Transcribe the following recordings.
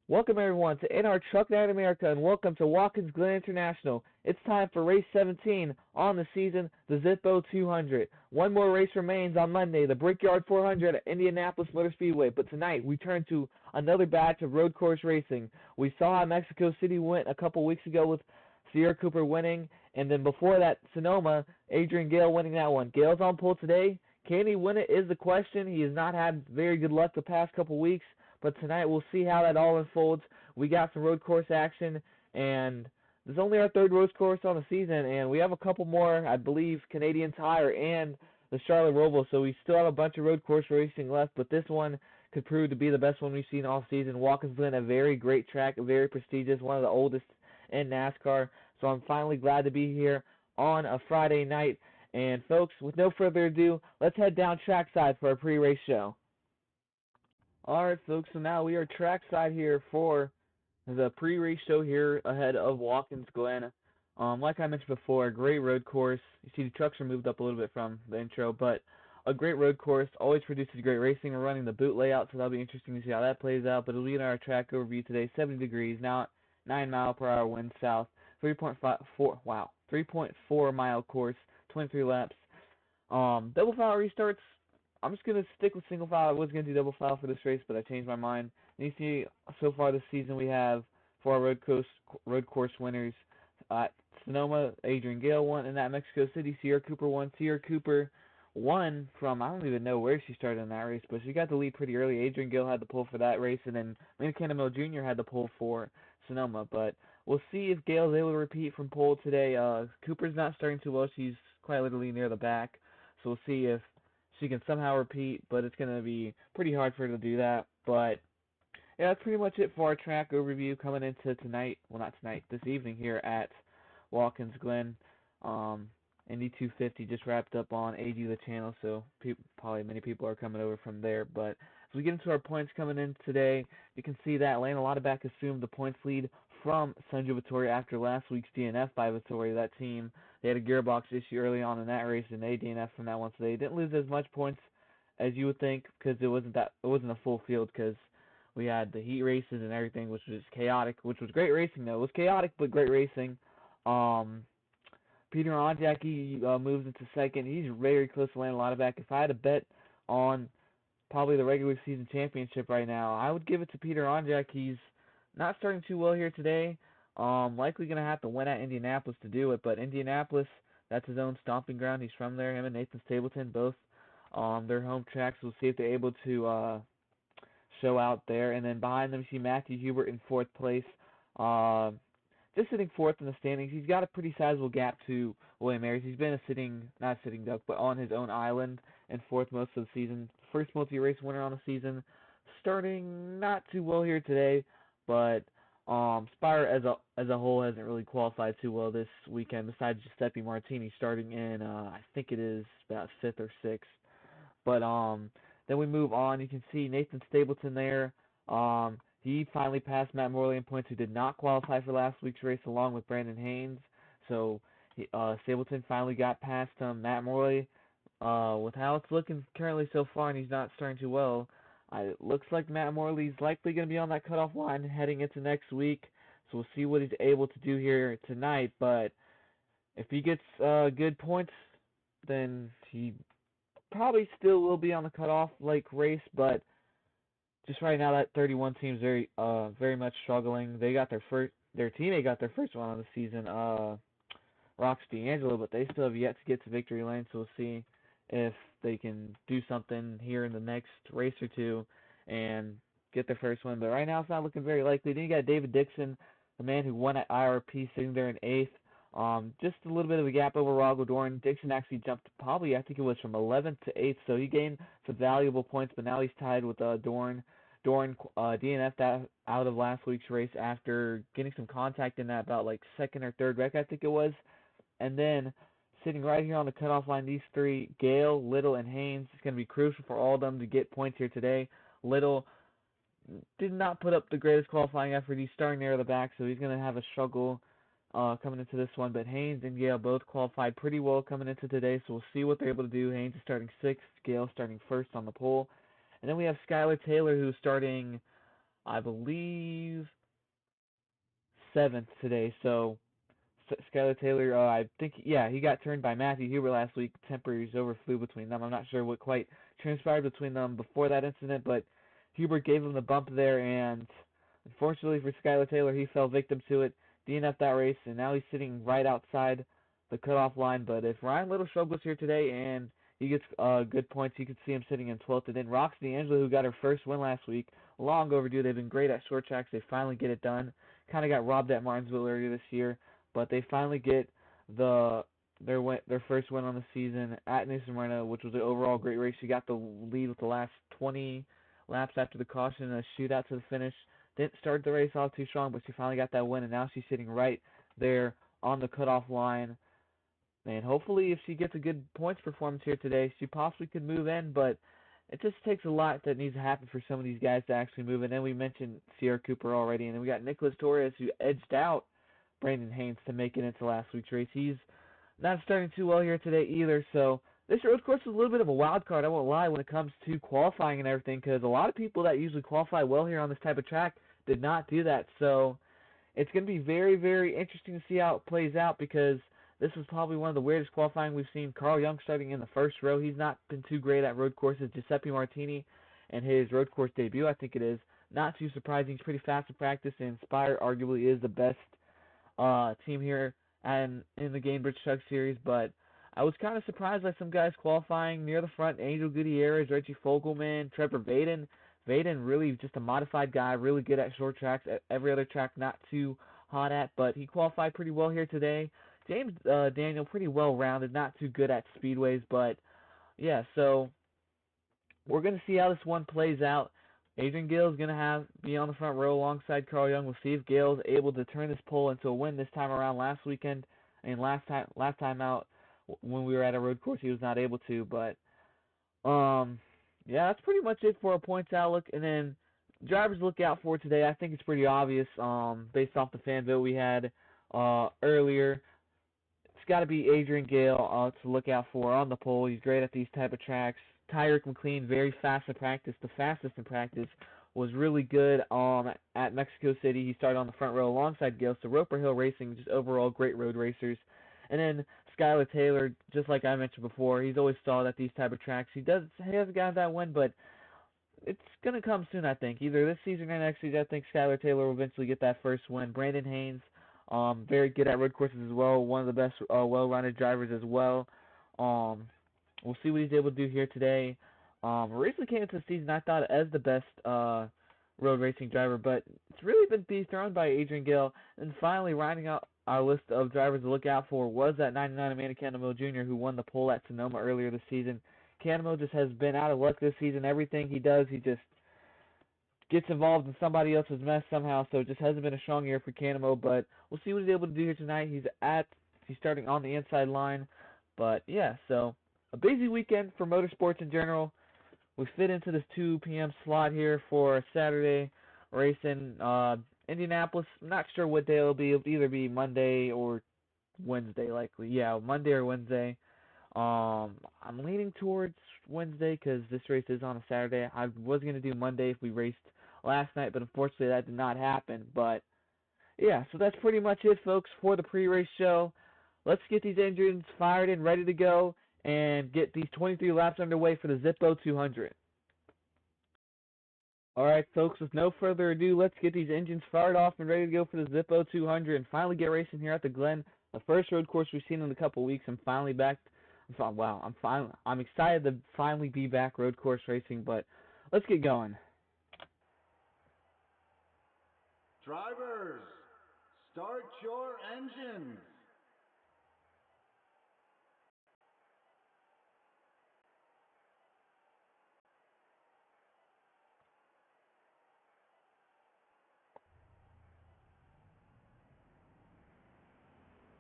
Welcome everyone to In Our Truck Night America and welcome to Watkins Glen International. It's time for race 17 on the season, the Zippo 200. One more race remains on Monday, the Brickyard 400 at Indianapolis Motor Speedway, but tonight we turn to another batch of road course racing. We saw how Mexico City went a couple weeks ago with Sierra Cooper winning, and then before that, Sonoma, Adrian Gale winning that one. Gale's on pole today. Can he win it is the question. He has not had very good luck the past couple weeks. But tonight we'll see how that all unfolds. We got some road course action, and this is only our third road course on the season, and we have a couple more, I believe, Canadian Tire and the Charlotte Roval, so we still have a bunch of road course racing left, but this one could prove to be the best one we've seen all season. Watkins Glen, a very great track, very prestigious, one of the oldest in NASCAR, so I'm finally glad to be here on a Friday night. And folks, with no further ado, let's head down trackside for our pre-race show. Alright folks, so now we are trackside here for the pre-race show here ahead of Watkins Glen. Like I mentioned before, a great road course. You see the trucks are moved up a little bit from the intro, but a great road course, always produces great racing. We're running the boot layout, so that'll be interesting to see how that plays out, but it'll be in our track overview today. 70 degrees, now 9 mph wind south, 3.4 mile course, 23 laps. Double file restarts. I'm just going to stick with single file. I was going to do double file for this race, but I changed my mind. And you see, so far this season we have for our road course winners, Sonoma, Adrian Gale won, and that Mexico City, Sierra Cooper won. Sierra Cooper won from, I don't even know where she started in that race, but she got the lead pretty early. Adrian Gale had the pole for that race, and then Lena Cannonball Jr. had the pole for Sonoma. But we'll see if Gale's able to repeat from pole today. Cooper's not starting too well. She's quite literally near the back. So we'll see if she can somehow repeat, but it's going to be pretty hard for her to do that. But yeah, that's pretty much it for our track overview coming into tonight. Well, not tonight, this evening here at Watkins Glen. Indy 250 just wrapped up on AG the channel, so probably many people are coming over from there. But as we get into our points coming in today, you can see that Atlanta Lauterbach assumed the points lead from Sanjo Vittori after last week's DNF by Vittori. That team, they had a gearbox issue early on in that race, and they DNF from that one, so they didn't lose as much points as you would think because it wasn't a full field because we had the heat races and everything, which was chaotic, which was great racing though. It was chaotic but great racing. Peter Onjak, he moves into second. He's very close to Atlanta Lauterbach. If I had to bet on probably the regular season championship right now, I would give it to Peter Onjak. He's not starting too well here today. Likely going to have to win at Indianapolis to do it, but Indianapolis, that's his own stomping ground. He's from there. Him and Nathan Stapleton, both their home tracks. We'll see if they're able to show out there. And then behind them, you see Matthew Hubert in fourth place. Just sitting fourth in the standings. He's got a pretty sizable gap to William Ayers. He's been not a sitting duck, but on his own island in fourth most of the season. First multi-race winner on the season. Starting not too well here today, but Spire as a whole hasn't really qualified too well this weekend. Besides Giuseppe Martini starting in I think it is about fifth or sixth. But then we move on. You can see Nathan Stapleton there. He finally passed Matt Morley in points, who did not qualify for last week's race, along with Brandon Haynes. So Stapleton finally got past Matt Morley. With how it's looking currently so far, and he's not starting too well, it looks like Matt Morley's likely going to be on that cutoff line heading into next week. So we'll see what he's able to do here tonight. But if he gets good points, then he probably still will be on the cutoff like race, but just right now that 31 team's very much struggling. They got their teammate got their first one on the season, Roxi D'Angelo, but they still have yet to get to victory lane, so we'll see if they can do something here in the next race or two and get their first one. But right now it's not looking very likely. Then you got David Dixon, the man who won at IRP, sitting there in eighth. Just a little bit of a gap over Rago Dorn. Dixon actually jumped probably, I think it was from 11th to 8th, so he gained some valuable points, but now he's tied with Dorn. Dorn DNF'd out of last week's race after getting some contact in that about like second or third wreck, I think it was. And then sitting right here on the cutoff line, these three, Gale, Little, and Haynes, it's going to be crucial for all of them to get points here today. Little did not put up the greatest qualifying effort. He's starting near the back, so he's going to have a struggle coming into this one, but Haynes and Gale both qualified pretty well coming into today, so we'll see what they're able to do. Haynes is starting sixth, Gale starting first on the pole. And then we have Skylar Taylor, who's starting I believe, 7th today. So Skylar Taylor, I think, yeah, he got turned by Matthew Huber last week. Temperatures overflew between them. I'm not sure what quite transpired between them before that incident, but Huber gave him the bump there, and unfortunately for Skylar Taylor, he fell victim to it, DNF'd that race, and now he's sitting right outside the cutoff line. But if Ryan Little struggles here today and he gets good points, you could see him sitting in 12th. And then Roxi D'Angelo, who got her first win last week, long overdue. They've been great at short tracks. They finally get it done. Kind of got robbed at Martinsville earlier this year, but they finally get their first win on the season at New Smyrna, which was an overall great race. She got the lead with the last 20 laps after the caution and a shootout to the finish. Didn't start the race off too strong, but she finally got that win, and now she's sitting right there on the cutoff line. And hopefully, if she gets a good points performance here today, she possibly could move in, but it just takes a lot that needs to happen for some of these guys to actually move in. And then we mentioned Sierra Cooper already, and then we got Nicholas Torres, who edged out Brandon Haynes to make it into last week's race. He's not starting too well here today either, so this road course is a little bit of a wild card, I won't lie, when it comes to qualifying and everything, because a lot of people that usually qualify well here on this type of track did not do that. So it's going to be very, very interesting to see how it plays out, because this was probably one of the weirdest qualifying we've seen. Carl Young starting in the first row. He's not been too great at road courses. Giuseppe Martini and his road course debut, I think it is, not too surprising. He's pretty fast in practice, and Spire arguably is the best team here and in the Gainbridge Truck Series, but I was kind of surprised by some guys qualifying near the front. Angel Gutierrez, Reggie Fogelman, Trevor Vaden. Vaden really just a modified guy, really good at short tracks. Every other track not too hot at, but he qualified pretty well here today. James Daniel, pretty well-rounded, not too good at speedways, but yeah, so we're going to see how this one plays out. Adrian Gale is going to be on the front row alongside Carl Young. We'll see if Gale's able to turn this pole into a win this time around. Last weekend and last time out when we were at a road course, he was not able to. But yeah, that's pretty much it for a points outlook. And then drivers to look out for today. I think it's pretty obvious based off the fan vote we had earlier. It's got to be Adrian Gale to look out for on the pole. He's great at these type of tracks. Tyrick McLean, very fast in practice. The fastest in practice, was really good at Mexico City. He started on the front row alongside Gale. So Roper Hill Racing, just overall great road racers. And then Skylar Taylor, just like I mentioned before, he's always solid at these type of tracks. He hasn't got that win, but it's going to come soon, I think. Either this season or next season, I think Skylar Taylor will eventually get that first win. Brandon Haynes, very good at road courses as well. One of the best well-rounded drivers as well. We'll see what he's able to do here today. Recently came into the season, I thought, as the best road racing driver, but it's really been dethroned by Adrian Gale. And finally, rounding out our list of drivers to look out for was that 99 Amanda Candamo Jr., who won the pole at Sonoma earlier this season. Candamo just has been out of luck this season. Everything he does, he just gets involved in somebody else's mess somehow, so it just hasn't been a strong year for Candamo, but we'll see what he's able to do here tonight. He's starting on the inside line, but yeah, so a busy weekend for motorsports in general. We fit into this 2 p.m. slot here for Saturday racing. Indianapolis, I'm not sure what day it'll be. It'll either be Monday or Wednesday, likely. Yeah, Monday or Wednesday. I'm leaning towards Wednesday because this race is on a Saturday. I was going to do Monday if we raced last night, but unfortunately that did not happen. But yeah, so that's pretty much it, folks, for the pre-race show. Let's get these engines fired and ready to go and get these 23 laps underway for the Zippo 200. All right, folks, with no further ado, let's get these engines fired off and ready to go for the Zippo 200 and finally get racing here at the Glen, the first road course we've seen in a couple weeks. I'm finally back. I'm excited to finally be back road course racing, but let's get going. Drivers, start your engines.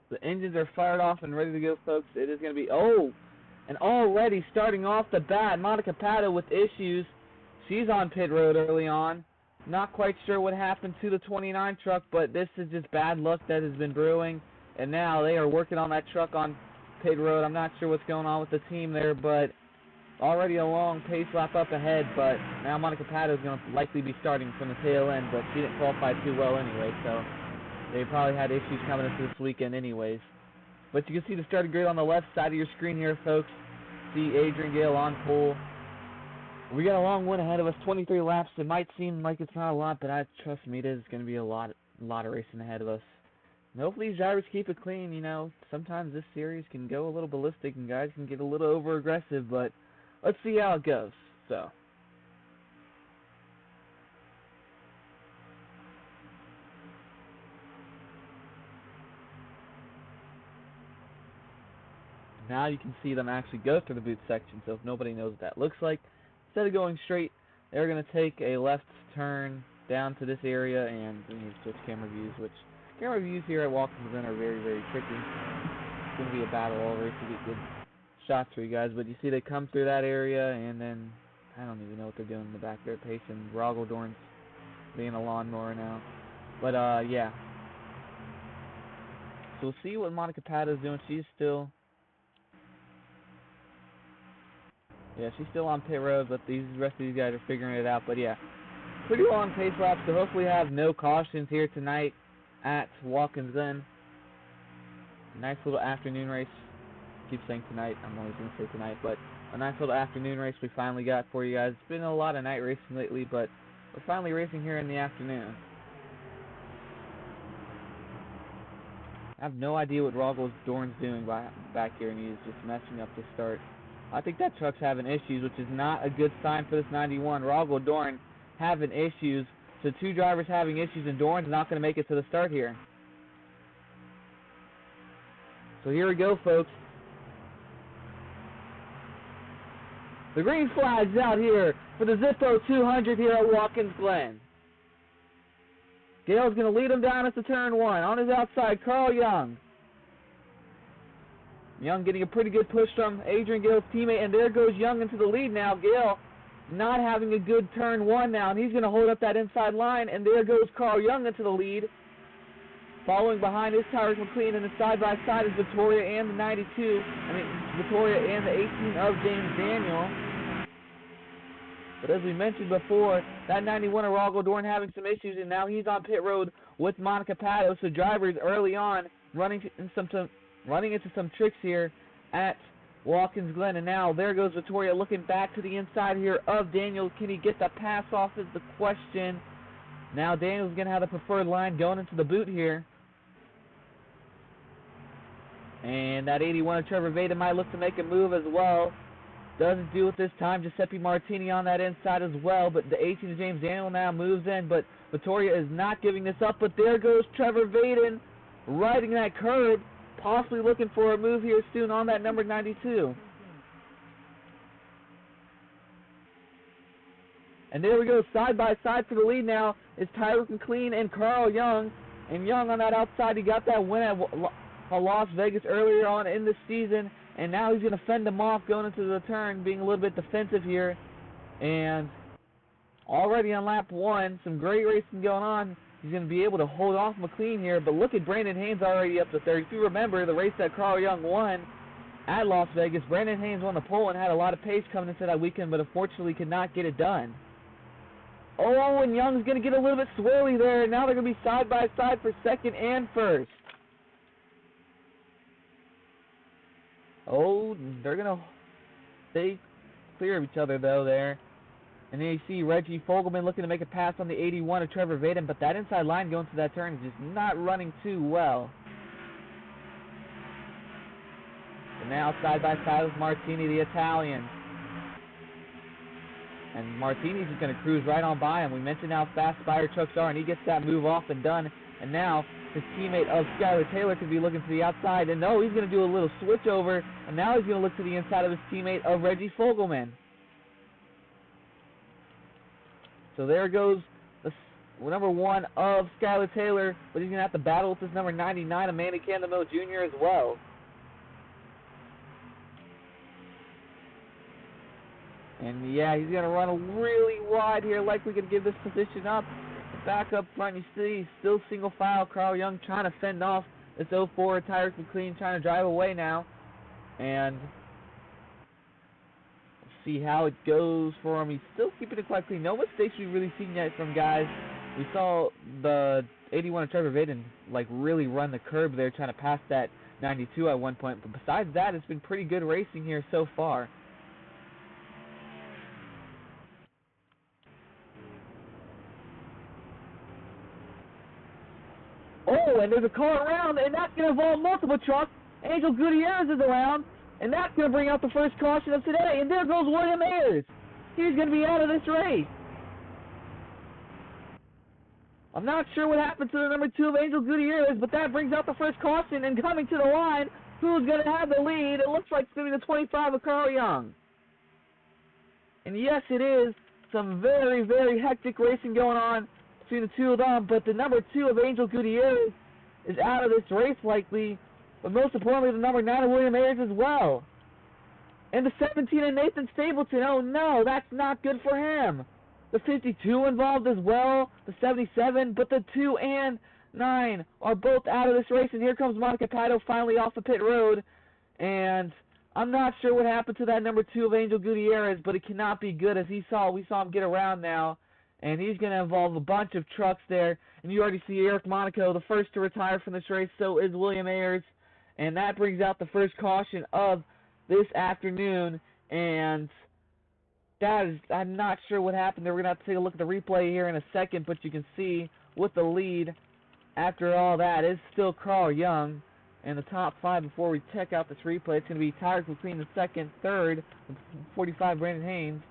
The engines are fired off and ready to go, folks. It is going to be, and already starting off the bat, Monica Pato with issues. She's on pit road early on. Not quite sure what happened to the 29 truck, but this is just bad luck that has been brewing. And now they are working on that truck on pit road. I'm not sure what's going on with the team there, but already a long pace lap up ahead, but now Monica Pato is going to likely be starting from the tail end, but she didn't qualify too well anyway, so they probably had issues coming into this weekend anyways. But you can see the starting grid on the left side of your screen here, folks. See Adrian Gale on pole. We got a long one ahead of us, 23 laps. It might seem like it's not a lot, but trust me, it is going to be a lot of racing ahead of us. And hopefully these drivers keep it clean. You know, sometimes this series can go a little ballistic and guys can get a little over aggressive, but let's see how it goes. So now you can see them actually go through the boot section, so if nobody knows what that looks like, instead of going straight, they're going to take a left turn down to this area, and we need to switch camera views, which camera views here at Watkins Glen are very, very tricky. It's going to be a battle all race to get good shots for you guys, but you see they come through that area, and then I don't even know what they're doing in the back there, pacing. Rogel Dorn's being a lawnmower now. But, yeah. So we'll see what Monica Pato's doing. She's still... Yeah, she's still on pit road, but the rest of these guys are figuring it out. But yeah, pretty long pace lap, so hopefully have no cautions here tonight at Watkins Glen. Nice little afternoon race. I keep saying tonight, I'm always going to say tonight, but a nice little afternoon race we finally got for you guys. It's been a lot of night racing lately, but we're finally racing here in the afternoon. I have no idea what Rogel Dorn's doing back here, and he's just messing up the start. I think that truck's having issues, which is not a good sign for this 91. Rogel Dorn having issues, so two drivers having issues, and Dorn's not going to make it to the start here. So here we go, folks. The green flag's out here for the Zippo 200 here at Watkins Glen. Gale's going to lead him down into turn one. On his outside, Carl Young. Young getting a pretty good push from Adrian Gale's teammate, and there goes Young into the lead now. Gale not having a good turn one now, and he's going to hold up that inside line, and there goes Carl Young into the lead. Following behind is Tyrus McLean, and the side-by-side is Vittoria and the 92, Vittoria and the 18 of James Daniel. But as we mentioned before, that 91 of Rogel Dorn having some issues, and now he's on pit road with Monica Pato, so drivers early on running into some tricks here at Watkins Glen, and now there goes Vittoria looking back to the inside here of Daniel. Can he get the pass off is the question. Now Daniel's going to have the preferred line going into the boot here. And that 81 of Trevor Vaden might look to make a move as well. Doesn't do it this time. Giuseppe Martini on that inside as well, but the 18 of James Daniel now moves in, but Vittoria is not giving this up, but there goes Trevor Vaden riding that curb, possibly looking for a move here soon on that number 92. And there we go, side by side for the lead now is Tyler McLean and Carl Young. And Young on that outside, he got that win at Las Vegas earlier on in the season, and now he's going to fend him off going into the turn, being a little bit defensive here. And already on lap one, some great racing going on. He's going to be able to hold off McLean here, but look at Brandon Haynes already up to third. If you remember the race that Carl Young won at Las Vegas, Brandon Haynes won the pole and had a lot of pace coming into that weekend, but unfortunately could not get it done. Oh, and Young's going to get a little bit swirly there, and now they're going to be side by side for second and first. Oh, they're going to stay clear of each other, though, there. And then you see Reggie Fogelman looking to make a pass on the 81 of Trevor Vaden, but that inside line going to that turn is just not running too well. And now side by side with Martini, the Italian. And Martini's just going to cruise right on by him. We mentioned how fast Spire trucks are, and he gets that move off and done. And now his teammate of Skylar Taylor could be looking to the outside. And no, he's going to do a little switch over, and now he's going to look to the inside of his teammate of Reggie Fogelman. So there goes the number one of Skylar Taylor, but he's going to have to battle with this number 99 of Manny Candamo Jr. as well. And yeah, he's going to run really wide here, like we could give this position up. Back up front, you see, still single file. Carl Young trying to fend off this 04 Tyrus McLean, trying to drive away now. And see how it goes for him. He's still keeping it quite clean. No mistakes we've really seen yet from guys. We saw the 81 of Trevor Vaden like really run the curb there, trying to pass that 92 at one point. But besides that, it's been pretty good racing here so far. Oh, and there's a car around, and that's going to involve multiple trucks. Angel Gutierrez is around, and that's going to bring out the first caution of today. And there goes William Ayers. He's going to be out of this race. I'm not sure what happened to the number 2 of Angel Gutierrez, but that brings out the first caution. And coming to the line, who's going to have the lead? It looks like it's going to be the 25 of Carl Young. And yes, it is some very, very hectic racing going on between the two of them, but the number 2 of Angel Gutierrez is out of this race likely, but most importantly, the number 9 of William Ayers as well. And the 17 of Nathan Stapleton, oh no, that's not good for him. The 52 involved as well, the 77, but the 2 and 9 are both out of this race, and here comes Monica Pato finally off the pit road, and I'm not sure what happened to that number 2 of Angel Gutierrez, but it cannot be good, as we saw him get around now, and he's going to involve a bunch of trucks there, and you already see Eric Monaco, the first to retire from this race, so is William Ayers, and that brings out the first caution of this afternoon, and I'm not sure what happened there. We're going to have to take a look at the replay here in a second, but you can see with the lead after all that is still Carl Young. And the top 5 before we check out this replay, it's going to be Tyler McLean in second, third, 45 Brandon Haynes,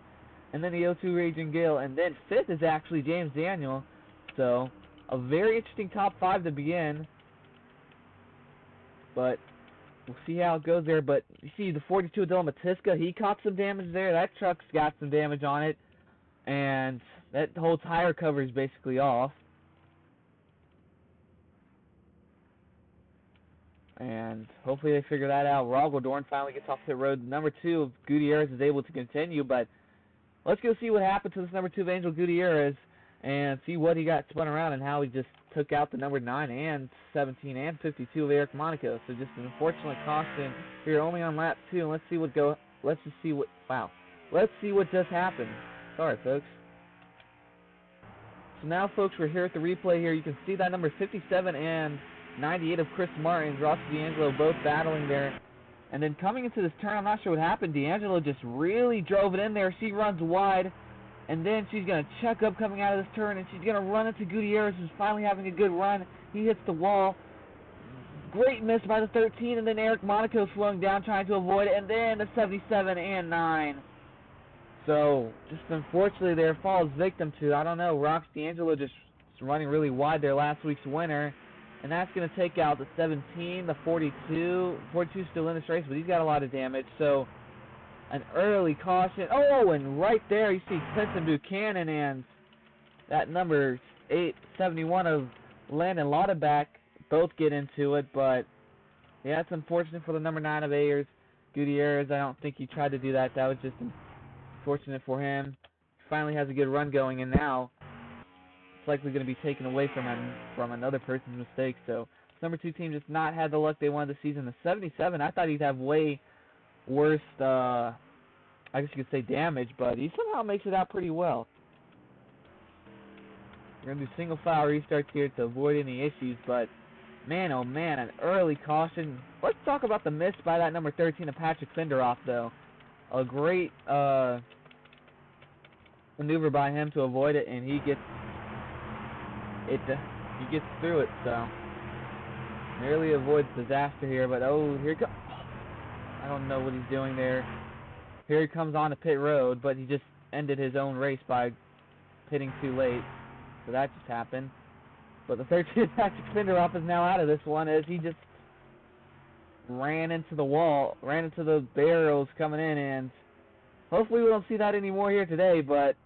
and then the 02 Raging Gale, and then 5th is actually James Daniel. So a very interesting top 5 to begin, but we'll see how it goes there. But you see the 42 Dylan Matiska, he caught some damage there. That truck's got some damage on it, and that whole tire cover is basically off. And hopefully they figure that out. Rogaldorn finally gets off pit road. Number 2 of Gutierrez is able to continue, but let's go see what happened to this number 2 of Angel Gutierrez and see what he got spun around and how he just took out the number 9 and 17 and 52 of Eric Monaco. So just an unfortunate caution here only on lap 2. And let's see what just happened. Sorry, folks. So now, folks, we're here at the replay here. You can see that number 57 and 98 of Chris Martin, Roxi D'Angelo both battling there. And then coming into this turn, I'm not sure what happened. D'Angelo just really drove it in there. She runs wide, and then she's going to check up coming out of this turn, and she's going to run into Gutierrez, who's finally having a good run. He hits the wall. Great miss by the 13, and then Eric Monaco slowing down, trying to avoid it, and then the 77 and 9. So, just unfortunately there falls victim to, I don't know, Roxi D'Angelo just running really wide there last week's winner. And that's going to take out the 17, the 42. 42 still in this race, but he's got a lot of damage. So, an early caution. Oh, and right there you see Clinton Buchanan and that number 871 of Landon Lauterbach both get into it. But, yeah, it's unfortunate for the number 9 of Ayers. Gutierrez, I don't think he tried to do that. That was just unfortunate for him. He finally has a good run going, and now it's likely going to be taken away from another person's mistake. So, number 2 team just not had the luck they wanted this season. The 77, I thought he'd have way worse, I guess you could say damage, but he somehow makes it out pretty well. We're going to do single file restarts here to avoid any issues, but man, oh man, an early caution. Let's talk about the miss by that number 13 of Patrick Finderoff, though. A great maneuver by him to avoid it, and he gets through it, so nearly avoids disaster here, but here comes, I don't know what he's doing there. Here he comes on the pit road, but he just ended his own race by pitting too late, so that just happened. But the 13th Patrick Finderoff is now out of this one, as he just ran into the barrels coming in, and hopefully we don't see that anymore here today, but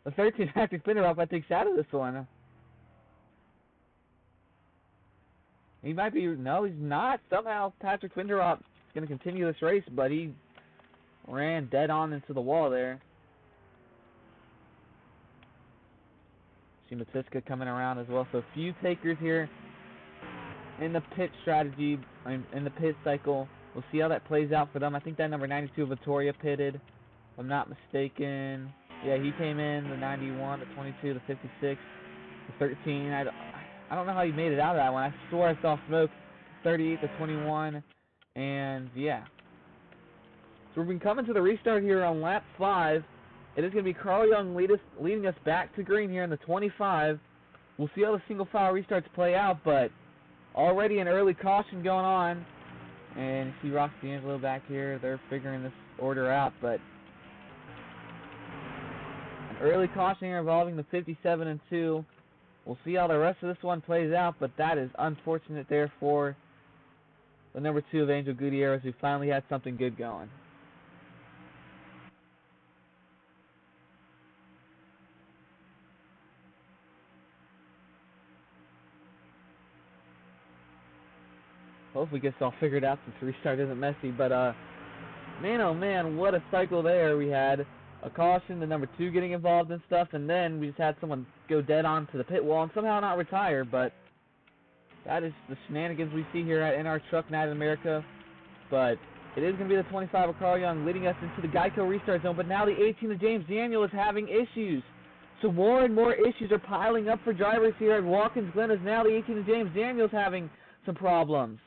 the 13th Patrick Finderoff, I think, is out of this one. He might be, no, he's not. Somehow Patrick Finderoff is going to continue this race, but he ran dead on into the wall there. See Matiska coming around as well. So a few takers here in the pit strategy, in the pit cycle. We'll see how that plays out for them. I think that number 92 Vittoria pitted. if I'm not mistaken. Yeah, he came in the 91, the 22, the 56, the 13. I don't know how he made it out of that one. I swore I saw smoke. 38, the 21, and yeah. So we've been coming to the restart here on lap 5. It is going to be Carl Young leading us back to green here in the 25. We'll see how the single file restarts play out, but already an early caution going on. And you see Roxi D'Angelo back here. They're figuring this order out, but an early caution here involving the 57 and 2. We'll see how the rest of this one plays out, but that is unfortunate there for the number 2 of Angel Gutierrez, who finally had something good going. Hopefully gets all figured out since the restart isn't messy, but man oh man, what a cycle there. We had a caution, the number 2 getting involved and stuff, and then we just had someone go dead on to the pit wall and somehow not retire, but that is the shenanigans we see here at NR Truck Night in America. But it is going to be the 25 of Carl Young leading us into the Geico restart zone, but now the 18 of James Daniel is having issues. So more and more issues are piling up for drivers here at Watkins Glen, as now the 18 of James Daniel is having some problems.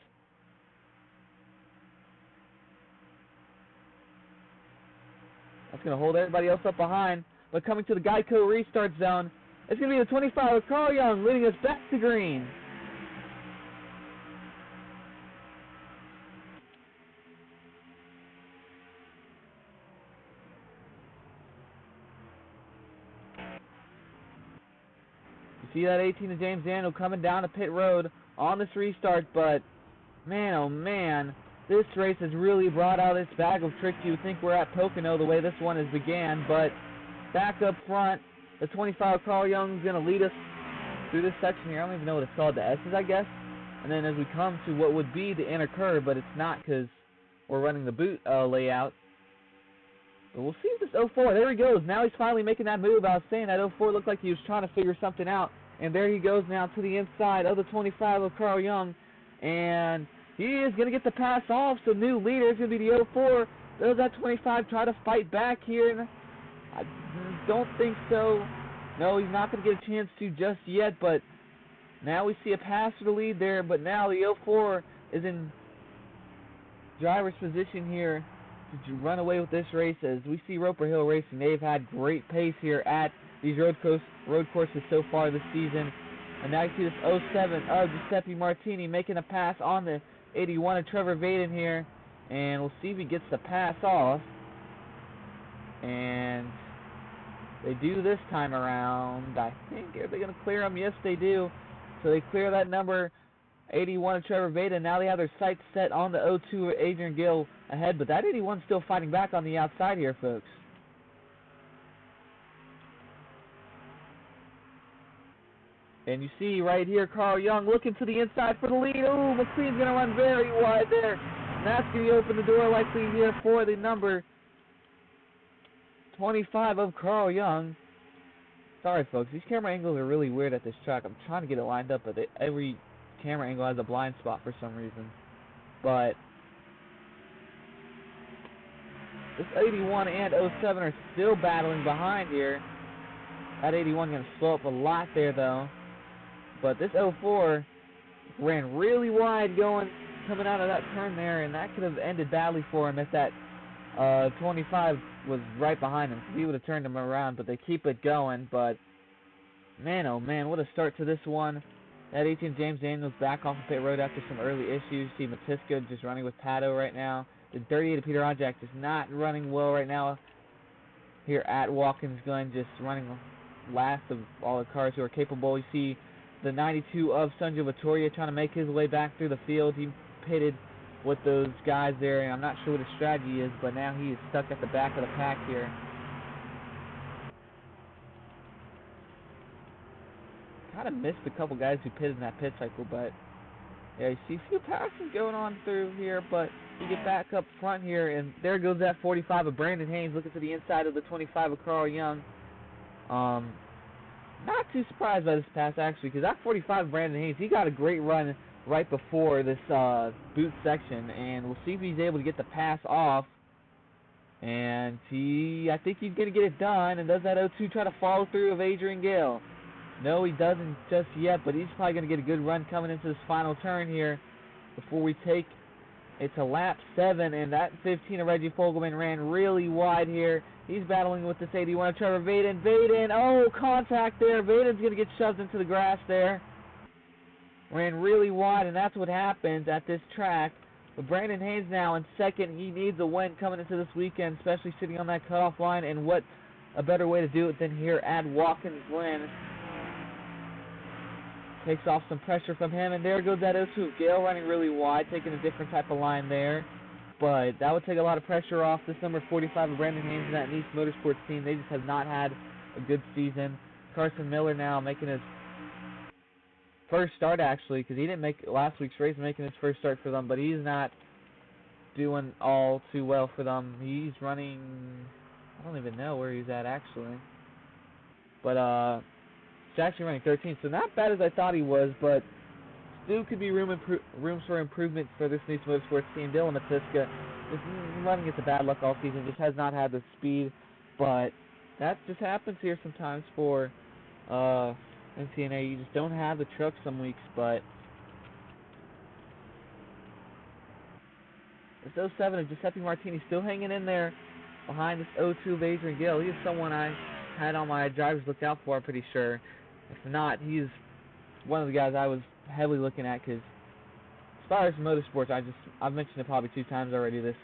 That's going to hold everybody else up behind. But coming to the Geico restart zone, it's going to be the 25 of Carl Young leading us back to green. You see that 18 of James Daniel coming down to pit road on this restart, but man, oh man, this race has really brought out its bag of tricks. You would think we're at Pocono the way this one has began, but back up front, the 25 Carl Young is going to lead us through this section here. I don't even know what it's called, the S's, I guess. And then as we come to what would be the inner curve, but it's not because we're running the boot layout. But we'll see if this 04, there he goes. Now he's finally making that move. I was saying that 04 looked like he was trying to figure something out. And there he goes now to the inside of the 25 of Carl Young. And he is going to get the pass off, so new leader is going to be the 04. Does that 25 try to fight back here? I don't think so. No, he's not going to get a chance to just yet, but now we see a pass for the lead there, but now the 04 is in driver's position here to run away with this race. As we see Roper Hill Racing, they've had great pace here at these road courses so far this season. And now you see this 07 of Giuseppe Martini making a pass on the 81 of Trevor Vaden here, and we'll see if he gets the pass off. And they do this time around. I think, are they going to clear him? Yes, they do. So they clear that number 81 of Trevor Vaden. Now they have their sights set on the 02 of Adrian Gill ahead, but that 81 still fighting back on the outside here, folks. And you see right here, Carl Young looking to the inside for the lead. Oh, McQueen's going to run very wide there. And that's going to open the door likely here for the number 25 of Carl Young. Sorry, folks. These camera angles are really weird at this track. I'm trying to get it lined up, but every camera angle has a blind spot for some reason. But this 81 and 07 are still battling behind here. That 81 going to slow up a lot there, though. But this 04 ran really wide coming out of that turn there, and that could have ended badly for him if that 25 was right behind him. He would have turned him around, but they keep it going. But man, oh man, what a start to this one. That 18 James Daniels back off the pit road after some early issues. See Matisco just running with Pato right now. The 38 of Peter Onjak just not running well right now here at Watkins Glen, just running last of all the cars who are capable. You see the 92 of Sanjo Vittoria trying to make his way back through the field. He pitted with those guys there, and I'm not sure what his strategy is, but now he is stuck at the back of the pack here. Kind of missed a couple guys who pitted in that pit cycle, but yeah, you see a few passes going on through here, but you get back up front here, and there goes that 45 of Brandon Haynes looking to the inside of the 25 of Carl Young. Not too surprised by this pass, actually, because that 45 Brandon Haynes, he got a great run right before this boot section, and we'll see if he's able to get the pass off. And I think he's going to get it done. And does that 0-2 try to follow through of Adrian Gale? No, he doesn't just yet, but he's probably going to get a good run coming into this final turn here before we take it to lap 7. And that 15 of Reggie Fogelman ran really wide here. He's battling with this 81 of Trevor Vaden. Vaden, oh, contact there. Vaden's going to get shoved into the grass there. Ran really wide, and that's what happens at this track. But Brandon Haynes now in second. He needs a win coming into this weekend, especially sitting on that cutoff line. And what a better way to do it than here at Watkins Glen. Takes off some pressure from him, and there goes that 0-2. Gale running really wide, taking a different type of line there. But that would take a lot of pressure off this number 45 of Brandon Haynes and that Nice Motorsports team. They just have not had a good season. Carson Miller now making his first start, actually, because he didn't make last week's race, making his first start for them. But he's not doing all too well for them. He's running, I don't even know where he's at, actually. But, he's actually running 13th, so not bad as I thought he was, but still could be rooms for improvement for this Nice Motorsports team. Dylan Matiska just running into bad luck all season, just has not had the speed, but that just happens here sometimes for NCNA. You just don't have the truck some weeks, but this 07 of Giuseppe Martini still hanging in there behind this 02 of Adrian Gale. He is someone I had on my drivers look out for, I'm pretty sure. If not, he's one of the guys I was heavily looking at, because as far as motorsports, I've mentioned it probably 2 times already this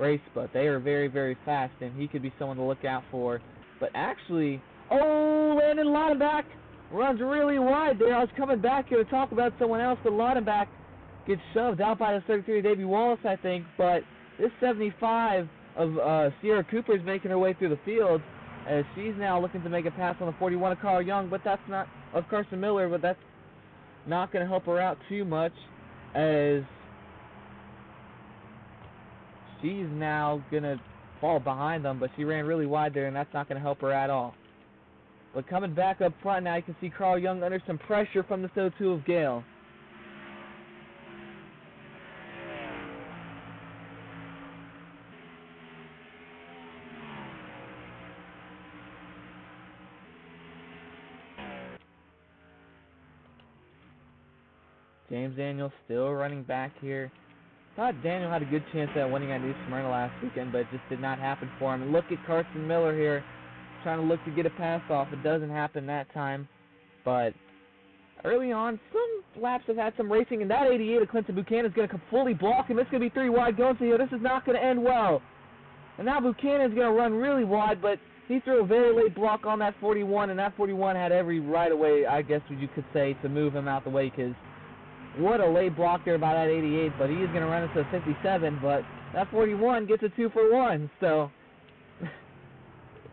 race, but they are very, very fast, and he could be someone to look out for. But actually, oh, Landon Laudenbach runs really wide there. I was coming back here to talk about someone else, but Laudenbach gets shoved out by the 33 Davey Wallace, I think. But this 75 of Sierra Cooper is making her way through the field, as she's now looking to make a pass on the 41 of Carl Young, but that's not, of Carson Miller, but that's not going to help her out too much, as she's now going to fall behind them, but she ran really wide there, and that's not going to help her at all. But coming back up front now, you can see Carl Young under some pressure from the 02 of Gale. James Daniel still running back here. Thought Daniel had a good chance at winning at New Smyrna last weekend, but it just did not happen for him. And look at Carson Miller here, trying to look to get a pass off. It doesn't happen that time. But early on, some laps have had some racing, and that 88 of Clinton Buchanan is going to fully block him. It's going to be 3 wide going to here. This is not going to end well. And now Buchanan's going to run really wide, but he threw a very late block on that 41, and that 41 had every right of way, I guess you could say, to move him out the way, because what a late block there by that 88, but he is going to run into a 57, but that 41 gets a 2 for 1, so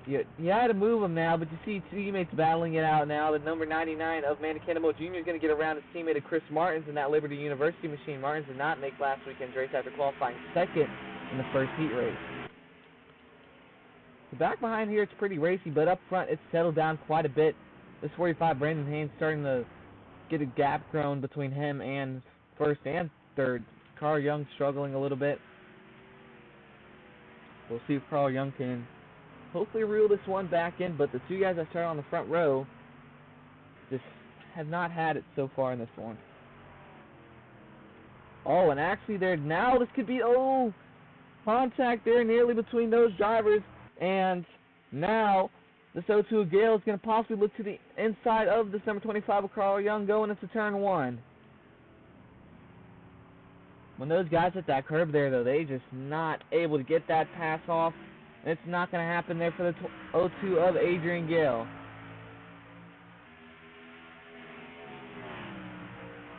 you had to move him now, but you see teammates battling it out now. The number 99 of Manny Cannamo Jr. is going to get around his teammate of Chris Martins in that Liberty University machine. Martins did not make last weekend's race after qualifying second in the first heat race. The back behind here, it's pretty racy, but up front, it's settled down quite a bit. This 45, Brandon Haynes, starting to get a gap grown between him and first and third. Carl Young struggling a little bit. We'll see if Carl Young can hopefully reel this one back in, but the 2 guys that started on the front row just have not had it so far in this one. Oh, and actually there now, this could be, contact there nearly between those drivers, and now this 02 Gale is going to possibly look to the inside of this number 25 of Carl Young going into turn 1. When those guys hit that curb there, though, they just not able to get that pass off. And it's not going to happen there for the 02 of Adrian Gale.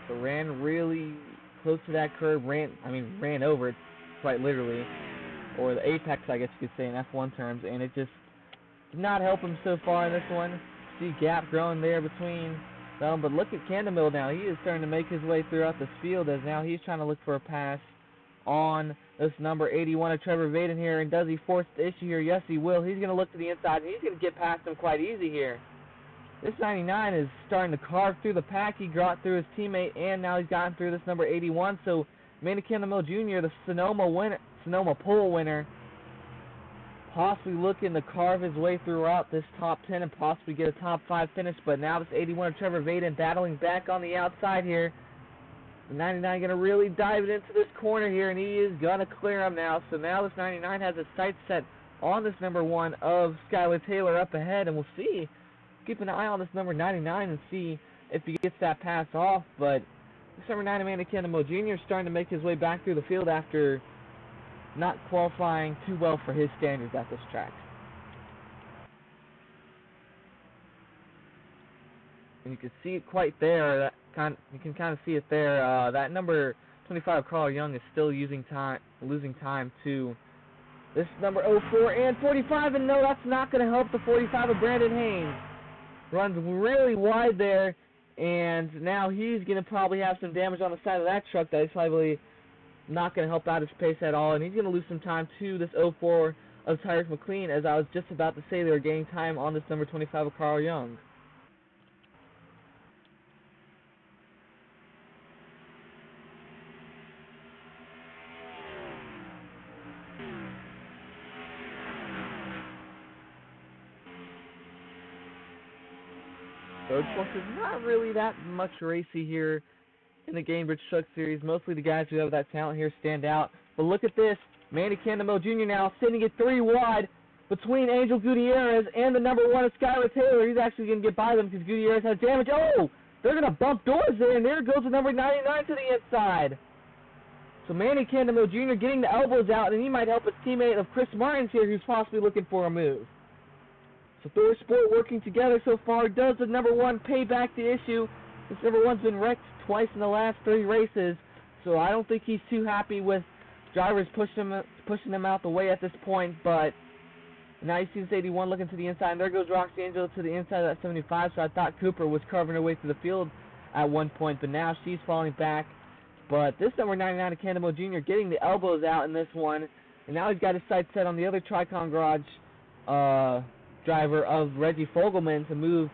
So ran really close to that curb, ran over it quite literally, or the apex, I guess you could say in F1 terms, and it just did not help him so far in this one. See gap growing there between them, but look at Candemill now. He is starting to make his way throughout this field, as now he's trying to look for a pass on this number 81 of Trevor Vaden here. And does he force the issue here? Yes, he will. He's going to look to the inside, and he's going to get past him quite easy here. This 99 is starting to carve through the pack. He got through his teammate, and now he's gotten through this number 81. So Manny Candemill Jr., the Sonoma pole winner, possibly looking to carve his way throughout this top 10 and possibly get a top 5 finish. But now this 81 of Trevor Vaden battling back on the outside here. The 99 going to really dive into this corner here, and he is going to clear him now. So now this 99 has his sights set on this number 1 of Skylar Taylor up ahead, and we'll see. Keep an eye on this number 99 and see if he gets that pass off. But this number 9, Amanda Candamo Jr. is starting to make his way back through the field after not qualifying too well for his standards at this track. And you can see it quite there. You can kind of see it there. That number 25, Carl Young, is still losing time to this number 04 and 45. And no, that's not going to help the 45 of Brandon Haynes. Runs really wide there, and now he's going to probably have some damage on the side of that truck that is probably not going to help out his pace at all, and he's going to lose some time to this 04 of Tyrek McLean, as I was just about to say they were gaining time on this number 25 of Carl Young. Third course is not really that much racy here in the Gainbridge Truck Series. Mostly the guys who have that talent here stand out. But look at this. Manny Candamo Jr. now sitting it 3 wide between Angel Gutierrez and the number 1 of Skylar Taylor. He's actually going to get by them because Gutierrez has damage. Oh! They're going to bump doors there, and there goes the number 99 to the inside. So Manny Candamo Jr. getting the elbows out, and he might help his teammate of Chris Martins here, who's possibly looking for a move. So Thor Sport working together so far. Does the number 1 pay back the issue? This number 1's been wrecked twice in the last 3 races, so I don't think he's too happy with drivers pushing him out the way at this point. But now you see this 81 looking to the inside, and there goes Roxi D'Angelo to the inside of that 75. So I thought Cooper was carving her way through the field at one point, but now she's falling back. But this number 99 of Candamo Jr. getting the elbows out in this one, and now he's got his sights set on the other Tricon Garage driver of Reggie Fogelman to move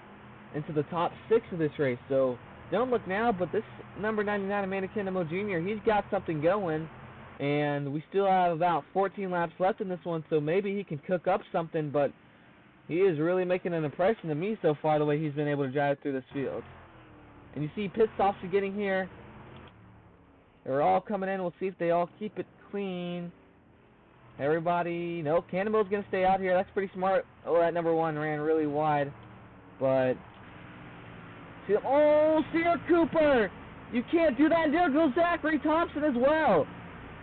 into the top 6 of this race. So don't look now, but this number 99, Amanda Candamo Jr., he's got something going, and we still have about 14 laps left in this one, so maybe he can cook up something, but he is really making an impression to me so far, the way he's been able to drive through this field. And you see pit stops are getting here. They're all coming in. We'll see if they all keep it clean. Everybody, no, Candamo's going to stay out here. That's pretty smart. Oh, that number 1 ran really wide. But, see, oh, Sierra Cooper! You can't do that. And there goes Zachary Thompson as well.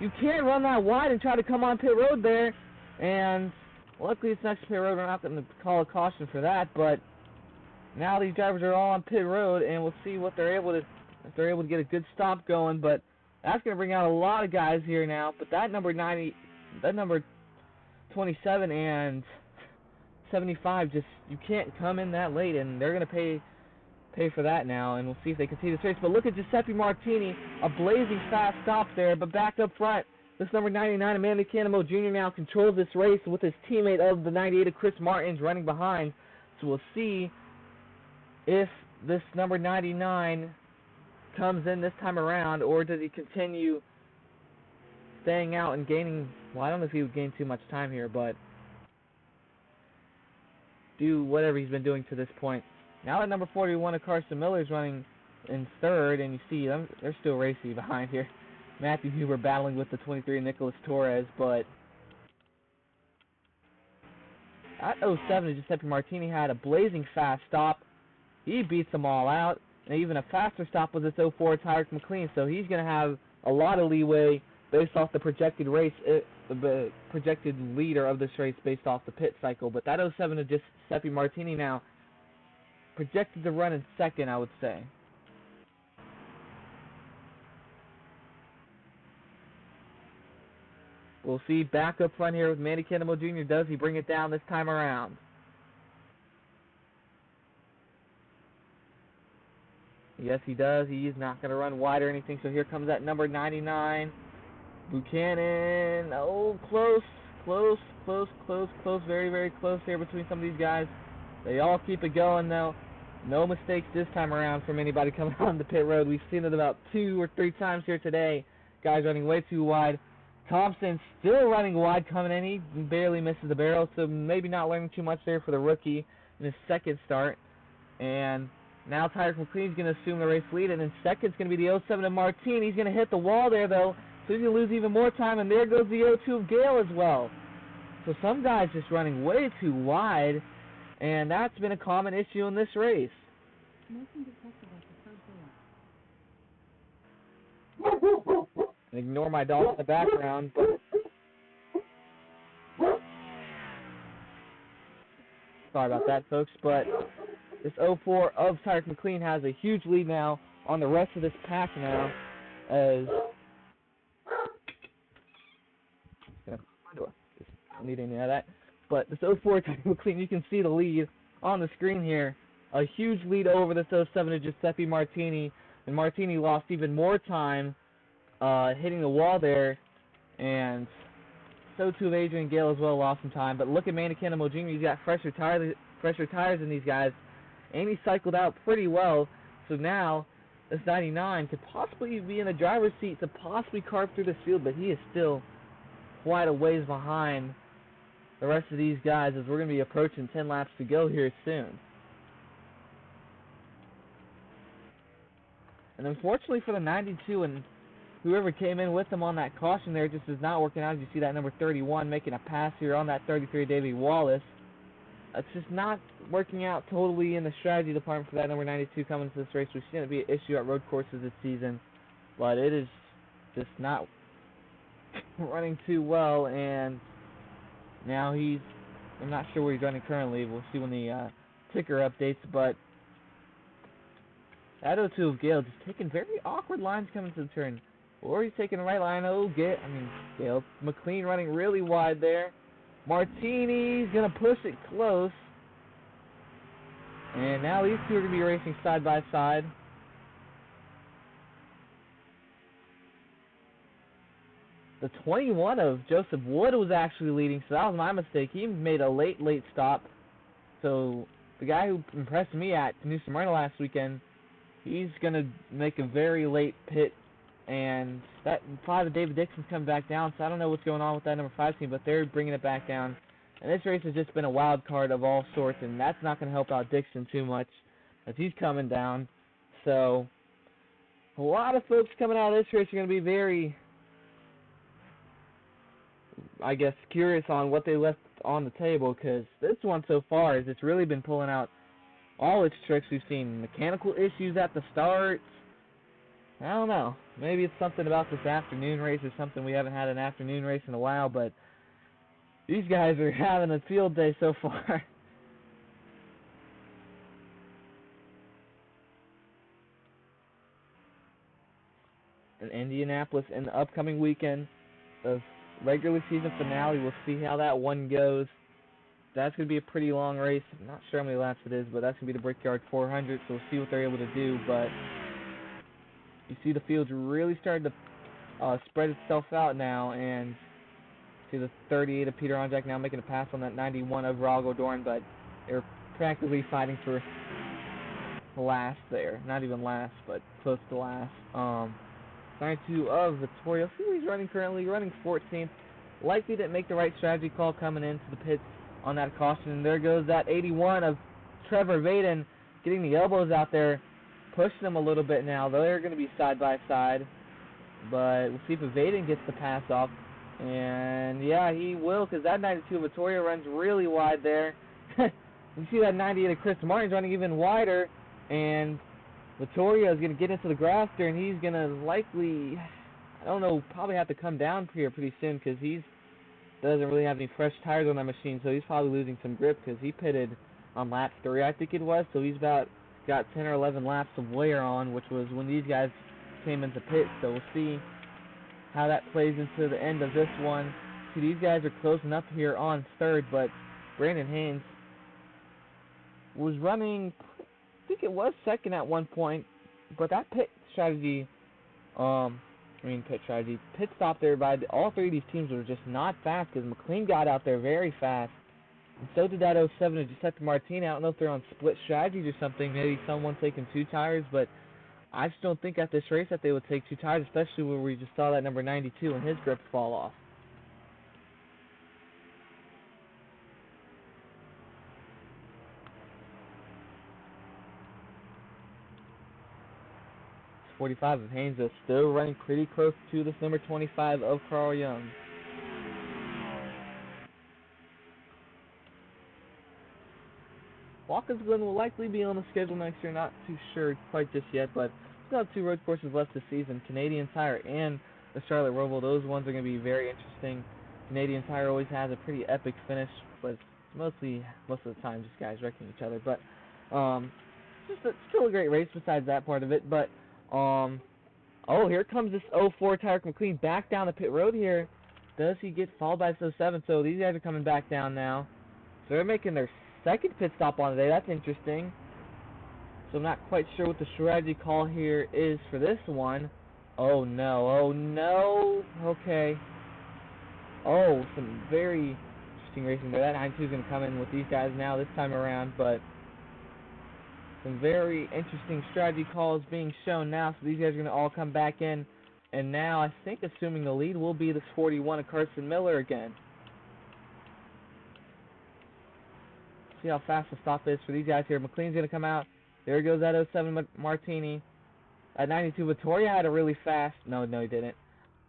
You can't run that wide and try to come on pit road there. And luckily it's next to pit road. We're not going to call a caution for that. But now these drivers are all on pit road, and we'll see what they're able to, if they're able to get a good stop going. But that's going to bring out a lot of guys here now. But that number 90... that number 27 and 75, just, you can't come in that late, and they're going to pay for that now, and we'll see if they can see this race. But look at Giuseppe Martini, a blazing fast stop there, but back up front, this number 99, Amanda Candamo Jr. now controls this race with his teammate of the 98 of Chris Martins running behind. So we'll see if this number 99 comes in this time around, or does he continue staying out and gaining, well, I don't know if he would gain too much time here, but do whatever he's been doing to this point. Now at number 41 of Carson Miller is running in 3rd, and you see them, they're still racing behind here. Matthew Huber battling with the 23 Nicholas Torres, but at 07, Giuseppe Martini had a blazing fast stop. He beats them all out, and even a faster stop was this 04 Tyrek McLean, so he's going to have a lot of leeway based off the projected race, the projected leader of this race based off the pit cycle. But that 07 of Giuseppe Martini now projected to run in 2nd, I would say. We'll see back up front here with Manny Candamo Jr. Does he bring it down this time around? Yes, he does. He is not going to run wide or anything. So here comes that number 99. Buchanan. Oh, close. Very, very close here between some of these guys. They all keep it going, though. No mistakes this time around from anybody coming on the pit road. We've seen it about 2 or 3 times here today. Guys running way too wide. Thompson still running wide coming in. He barely misses the barrel, so maybe not learning too much there for the rookie in his second start. And now Tyreek McLean's going to assume the race lead, and in second's going to be the 07 of Martin. He's going to hit the wall there, though, so he's going to lose even more time, and there goes the 02 of Gale as well. So some guys just running way too wide, and that's been a common issue in this race. Ignore my dog in the background, but sorry about that, folks, but this 04 of Tyreek McLean has a huge lead now on the rest of this pack now, as don't need any of that. But this 04 Tyreek McLean, you can see the lead on the screen here. A huge lead over this 07 of Giuseppe Martini, and Martini lost even more time hitting the wall there, and so too of Adrian Gale as well lost some time. But look at Manikana Jr. He's got fresher tires than these guys, and he cycled out pretty well. So now this 99 could possibly be in the driver's seat to possibly carve through this field, but he is still quite a ways behind the rest of these guys, as we're going to be approaching 10 laps to go here soon. And unfortunately for the 92 and whoever came in with him on that caution there, just is not working out. As you see that number 31 making a pass here on that 33 Davey Wallace. It's just not working out totally in the strategy department for that number 92 coming into this race, which shouldn't be an issue at road courses this season. But it is just not running too well, and now I'm not sure where he's running currently. We'll see when the ticker updates, but that 02 of Gale just taking very awkward lines coming to the turn. Or he's taking the right line. Gale. McLean running really wide there. Martini's going to push it close. And now these two are going to be racing side by side. The 21 of Joseph Wood was actually leading, so that was my mistake. He made a late stop. So the guy who impressed me at New Smyrna last weekend, he's going to make a very late pit, and that probably David Dixon's coming back down, so I don't know what's going on with that number 5 team, but they're bringing it back down. And this race has just been a wild card of all sorts, and that's not going to help out Dixon too much as he's coming down. So a lot of folks coming out of this race are going to be very, I guess, curious on what they left on the table, because this one so far has just really been pulling out all its tricks. We've seen mechanical issues at the start. I don't know. Maybe it's something about this afternoon race or something. We haven't had an afternoon race in a while, but these guys are having a field day so far. In Indianapolis in the upcoming weekend, the regular season finale, we'll see how that one goes. That's going to be a pretty long race. I'm not sure how many laps it is, but that's going to be the Brickyard 400, so we'll see what they're able to do. But you see the field's really starting to spread itself out now, and see the 38 of Peter Onjak now making a pass on that 91 of Rago Dorn, but they're practically fighting for last there. Not even last, but close to last. 92 of Vittorio. See where he's running currently. Running 14th. Likely didn't make the right strategy call coming into the pits on that caution. And there goes that 81 of Trevor Vaden getting the elbows out there, pushing them a little bit now. They're going to be side by side. But we'll see if Vaden gets the pass off. And yeah, he will, because that 92 of Vittorio runs really wide there. You see that 98 of Chris Martin's running even wider. And Vittorio is going to get into the grass there, and he's going to likely, I don't know, probably have to come down here pretty soon, because he doesn't really have any fresh tires on that machine, so he's probably losing some grip, because he pitted on lap 3, I think it was, so he's got 10 or 11 laps of wear on, which was when these guys came into pit, so we'll see how that plays into the end of this one. See, these guys are close enough here on third, but Brandon Haynes was running, I think it was second at one point, but that pit stop there by all three of these teams was just not fast, because McLean got out there very fast, and so did that 07 of Giuseppe Martini. I don't know if they're on split strategies or something, maybe someone taking 2 tires, but I just don't think at this race that they would take 2 tires, especially when we just saw that number 92 and his grip fall off. It's 45 of Haynes, though, still running pretty close to this number 25 of Carl Young. Watkins Glen will likely be on the schedule next year, not too sure quite just yet, but still have 2 road courses left this season, Canadian Tire and the Charlotte Roval. Those ones are going to be very interesting. Canadian Tire always has a pretty epic finish, but it's most of the time just guys wrecking each other. But still a great race besides that part of it. But oh, here comes this 04 Tyreek McLean back down the pit road here. Does he get followed by this 07? So these guys are coming back down now. So they're making their second pit stop on the day. That's interesting. So I'm not quite sure what the strategy call here is for this one. Oh no, oh no. Okay. Oh, some very interesting racing there. That 92 is going to come in with these guys now this time around, but some very interesting strategy calls being shown now. So these guys are going to all come back in. And now I think assuming the lead will be this 41 of Carson Miller again. See how fast the stop is for these guys here. McLean's going to come out. There goes that 07 Martini. At 92, Vittoria had a really fast. No, he didn't.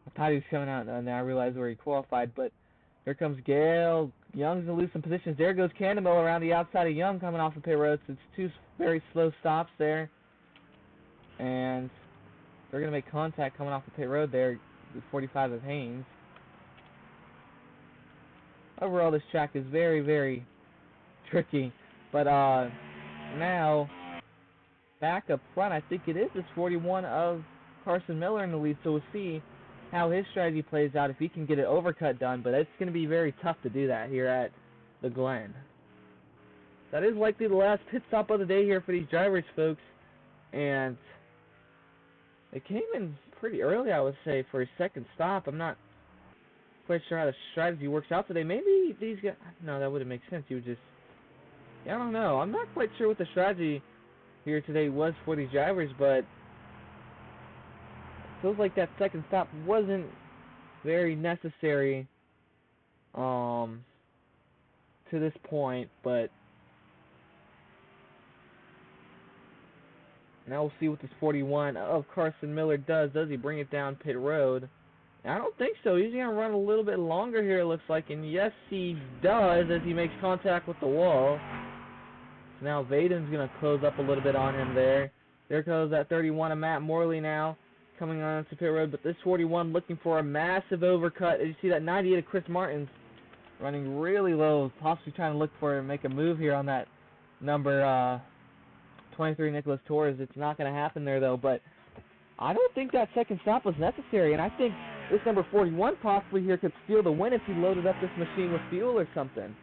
I thought he was coming out, and then I realized where he qualified. But here comes Gale. Young's going to lose some positions. There goes Candemill around the outside of Young coming off the pit road. So it's 2 very slow stops there. And they're going to make contact coming off the pit road there with 45 of Haynes. Overall, this track is very, very tricky. But now, back up front, I think it is this 41 of Carson Miller in the lead. So we'll see how his strategy plays out if he can get an overcut done. But it's going to be very tough to do that here at the Glen. That is likely the last pit stop of the day here for these drivers, folks. And it came in pretty early, I would say, for a second stop. I'm not quite sure how the strategy works out today. Maybe these guys... No, that wouldn't make sense. You would just... Yeah, I don't know. I'm not quite sure what the strategy here today was for these drivers, but it feels like that second stop wasn't very necessary to this point, but now we'll see what this 41 of Carson Miller does. Does he bring it down pit road? I don't think so. He's going to run a little bit longer here, it looks like, and yes, he does as he makes contact with the wall. So now Vaden's going to close up a little bit on him there. There goes that 31 of Matt Morley now coming on to pit road, but this 41 looking for a massive overcut. As you see that 98 of Chris Martin's running really low, possibly trying to look for and make a move here on that number 23 Nicholas Torres. It's not going to happen there, though, but I don't think that second stop was necessary, and I think this number 41 possibly here could steal the win if he loaded up this machine with fuel or something.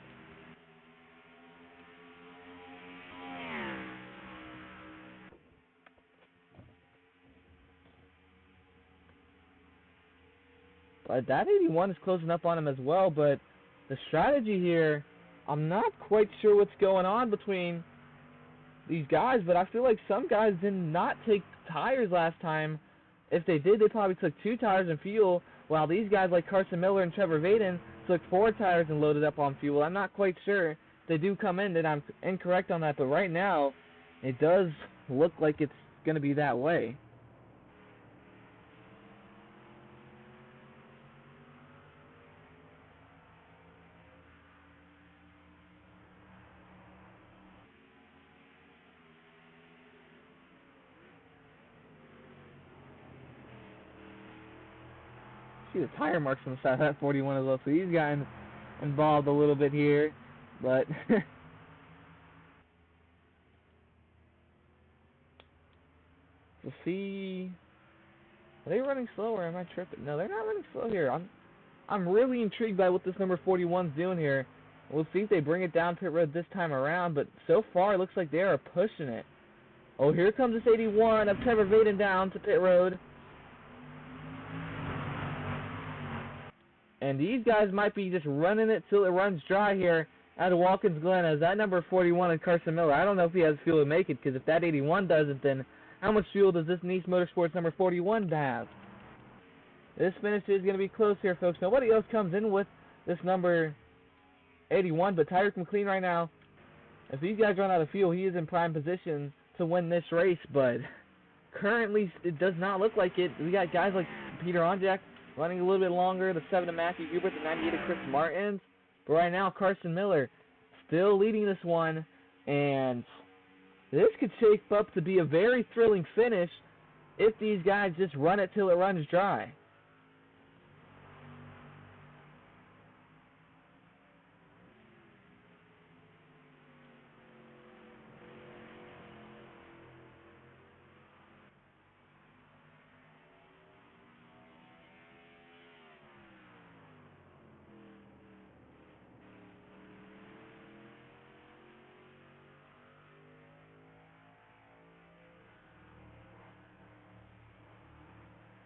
But that 81 is closing up on him as well, but the strategy here, I'm not quite sure what's going on between these guys, but I feel like some guys did not take tires last time. If they did, they probably took 2 tires and fuel, while these guys like Carson Miller and Trevor Vaden took 4 tires and loaded up on fuel. I'm not quite sure if they do come in, that I'm incorrect on that, but right now it does look like it's going to be that way. See the tire marks on the side of that 41 as well, so he's gotten involved a little bit here, but we'll see. Are they running slow or am I tripping? No, they're not running slow here. I'm really intrigued by what this number 41's doing here. We'll see if they bring it down pit road this time around, but so far it looks like they are pushing it. Oh, here comes this 81 of Trevor Vaden down to pit road. And these guys might be just running it till it runs dry here out of Watkins Glen, as that number 41 and Carson Miller. I don't know if he has fuel to make it, because if that 81 doesn't, then How much fuel does this Nice Motorsports number 41 have? This finish is going to be close here, folks. Nobody else comes in with this number 81, but Tyreek McLean right now, if these guys run out of fuel, he is in prime position to win this race, but currently it does not look like it. We got guys like Peter Onjak running a little bit longer, the 7 of Matthew Hubert, the 98 of Chris Martins, but right now Carson Miller still leading this one, and this could shape up to be a very thrilling finish if these guys just run it till it runs dry.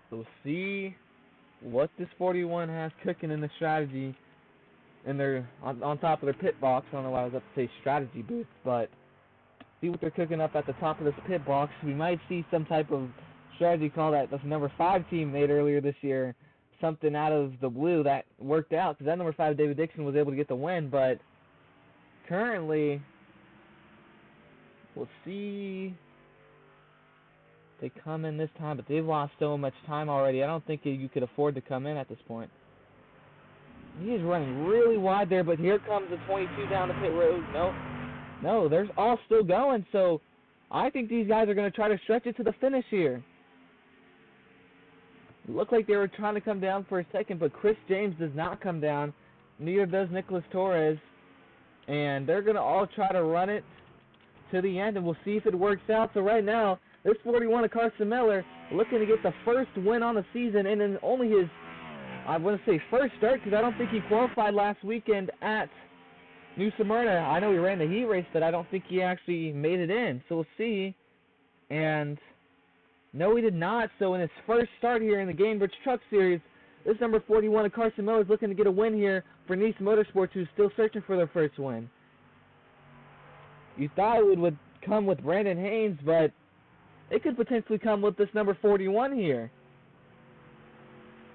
So we'll see what this 41 has cooking in the strategy in their on top of their pit box. I don't know why I was up to say strategy booth, but see what they're cooking up at the top of this pit box. We might see some type of strategy call that the number 5 team made earlier this year, something out of the blue that worked out, because that number 5 David Dixon was able to get the win, but currently we'll see. They come in this time, but they've lost so much time already. I don't think you could afford to come in at this point. He is running really wide there, but here comes the 22 down the pit road. No, they're all still going, so I think these guys are going to try to stretch it to the finish here. It looked like they were trying to come down for a second, but Chris James does not come down. Neither does Nicholas Torres, and they're going to all try to run it to the end, and we'll see if it works out. So right now, this 41 of Carson Miller looking to get the first win on the season, and in only his, I want to say first start, because I don't think he qualified last weekend at New Smyrna. I know he ran the heat race, but I don't think he actually made it in. So we'll see. And no, he did not. So in his first start here in the Gainbridge Truck Series, this number 41 of Carson Miller is looking to get a win here for Nice Motorsports, who's still searching for their first win. You thought it would come with Brandon Haynes, but it could potentially come with this number 41 here.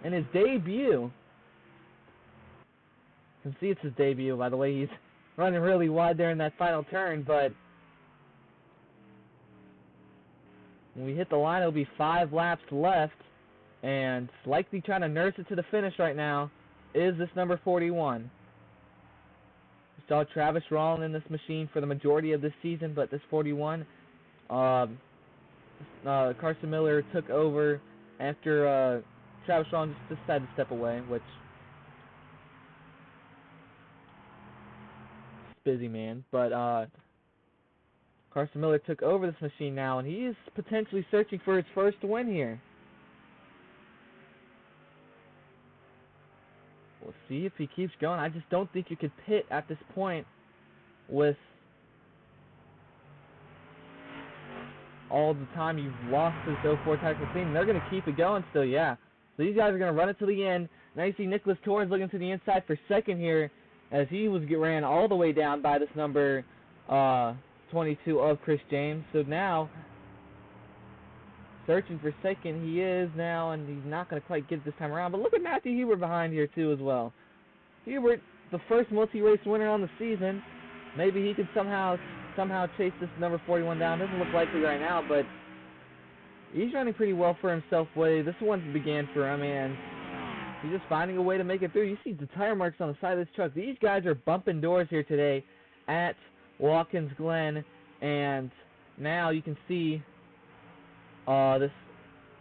And his debut. You can see it's his debut, by the way. He's running really wide there in that final turn, but when we hit the line, it'll be 5 laps left, and likely trying to nurse it to the finish right now is this number 41. We saw Travis Rowland in this machine for the majority of this season, but this 41, Carson Miller took over after Travis Rowland just decided to step away, which busy man, but Carson Miller took over this machine now, and he is potentially searching for his first win here. We'll see if he keeps going. I just don't think you could pit at this point with all the time you've lost to this 04 Tyreek McLean. They're going to keep it going still, yeah. So these guys are going to run it to the end. Now you see Nicholas Torres looking to the inside for second here, as he ran all the way down by this number 22 of Chris James. So now, searching for second, he is now, and he's not going to quite get it this time around. But look at Matthew Hubert behind here, too, as well. Hubert, the first multi-race winner on the season. Maybe he could somehow chase this number 41 down. Doesn't look likely right now, but he's running pretty well for himself. This one began for him, and he's just finding a way to make it through. You see the tire marks on the side of this truck. These guys are bumping doors here today at Watkins Glen, and now you can see this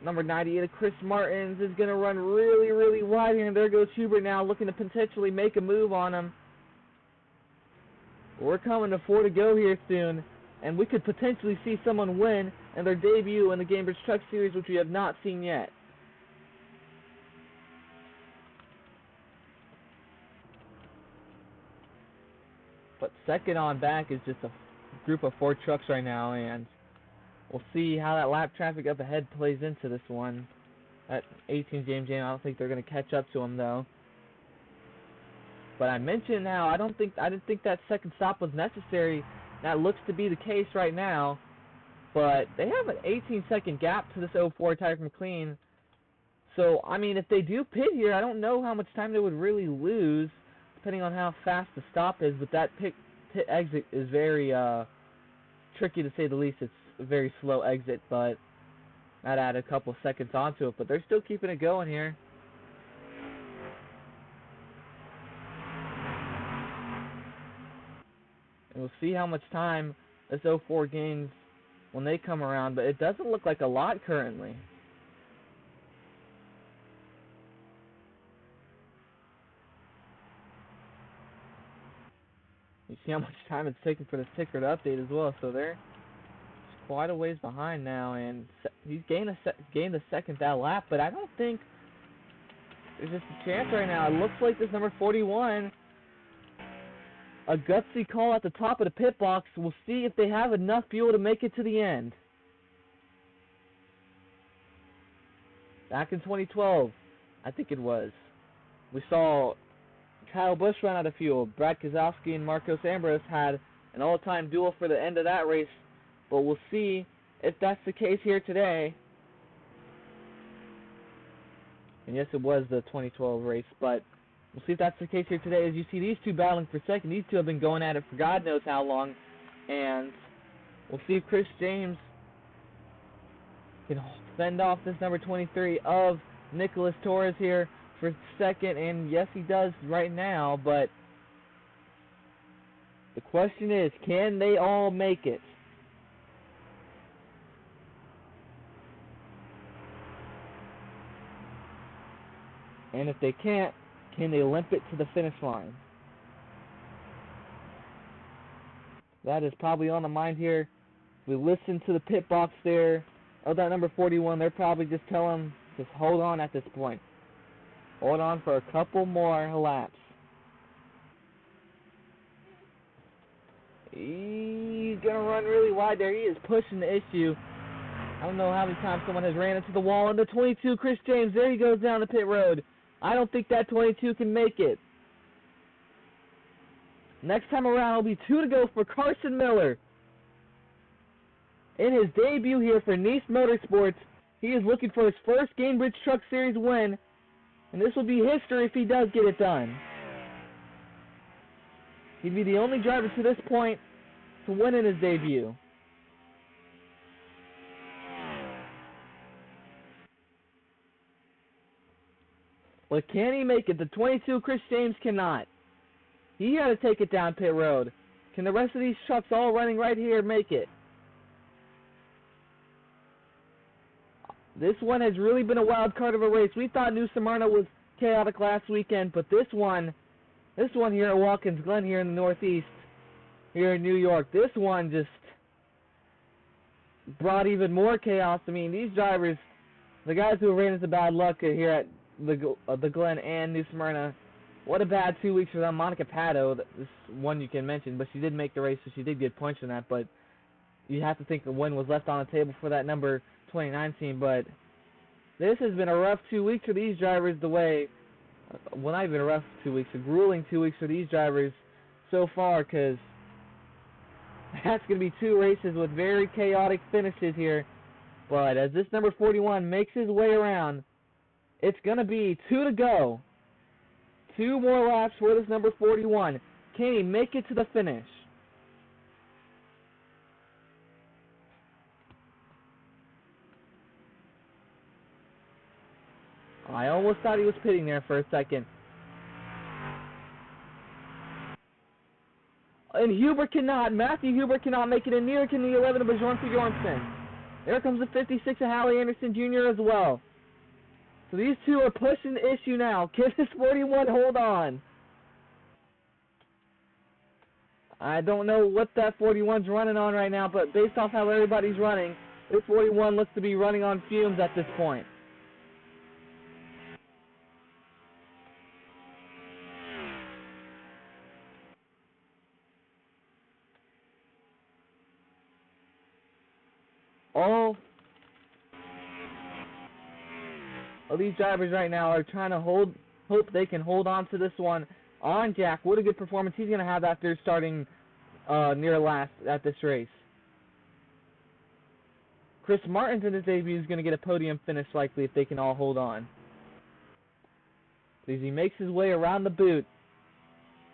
number 98 of Chris Martins is going to run really, really wide here, and there goes Hubert now looking to potentially make a move on him. We're coming to 4 to go here soon, and we could potentially see someone win in their debut in the Gainbridge Truck Series, which we have not seen yet. But second on back is just a group of 4 trucks right now, and we'll see how that lap traffic up ahead plays into this one. That 18 James, I don't think they're going to catch up to him, though. But I mentioned how I didn't think that second stop was necessary. That looks to be the case right now. But they have an 18-second gap to this 04 Tyler McLean. So, I mean, if they do pit here, I don't know how much time they would really lose, depending on how fast the stop is. But that pit exit is very tricky, to say the least. It's a very slow exit, but that added a couple seconds onto it. But they're still keeping it going here. And we'll see how much time this 04 gains when they come around, but it doesn't look like a lot currently. You see how much time it's taking for this ticker to update as well, so they're quite a ways behind now, and he's gained the second that lap, but I don't think there's just a chance right now. It looks like this number 41, a gutsy call at the top of the pit box. We'll see if they have enough fuel to make it to the end. Back in 2012, I think it was, we saw Kyle Busch run out of fuel. Brad Keselowski and Marcos Ambrose had an all-time duel for the end of that race, but we'll see if that's the case here today. And yes, it was the 2012 race, but we'll see if that's the case here today. As you see these two battling for second, these two have been going at it for God knows how long, and we'll see if Chris James can fend off this number 23 of Nicholas Torres here for second, and yes, he does right now, but the question is, can they all make it? And if they can't, can they limp it to the finish line? That is probably on the mind here. We listen to the pit box there of that number 41. They're probably just telling him, just hold on at this point. Hold on for a couple more laps. He's going to run really wide there. He is pushing the issue. I don't know how many times someone has ran into the wall. And the 22, Chris James, there he goes down the pit road. I don't think that 22 can make it. Next time around, it'll be 2 to go for Carson Miller. In his debut here for Nice Motorsports, he is looking for his first Gainbridge Truck Series win. And this will be history if he does get it done. He'd be the only driver to this point to win in his debut. But can he make it? The 22, Chris James, cannot. He had to take it down pit road. Can the rest of these trucks all running right here make it? This one has really been a wild card of a race. We thought New Smyrna was chaotic last weekend, but this one here at Watkins Glen here in the Northeast, here in New York, this one just brought even more chaos. I mean, these drivers, the guys who ran into bad luck here at the Glen and New Smyrna, what a bad 2 weeks for them. Monica Pato, this one you can mention, but she did make the race, so she did get points in that, but you have to think the win was left on the table for that number 29 team. But this has been a rough 2 weeks for these drivers, well, not even a rough 2 weeks, a grueling 2 weeks for these drivers so far, because that's going to be 2 races with very chaotic finishes here. But as this number 41 makes his way around, it's going to be 2 to go. 2 more laps for this number 41. Can he make it to the finish? I almost thought he was pitting there for a second. And Hubert cannot. Matthew Hubert cannot make it, and neither can the 11 of Bjorn Bjornsson. There comes the 56 of Hallie Anderson Jr. as well. So these two are pushing the issue now. Can this 41 hold on? I don't know what that 41's running on right now, but based off how everybody's running, this 41 looks to be running on fumes at this point. All of these drivers right now are trying to hope they can hold on to this one on Jack. What a good performance he's going to have after starting near last at this race. Chris Martin's in his debut is going to get a podium finish likely if they can all hold on. As he makes his way around the boot,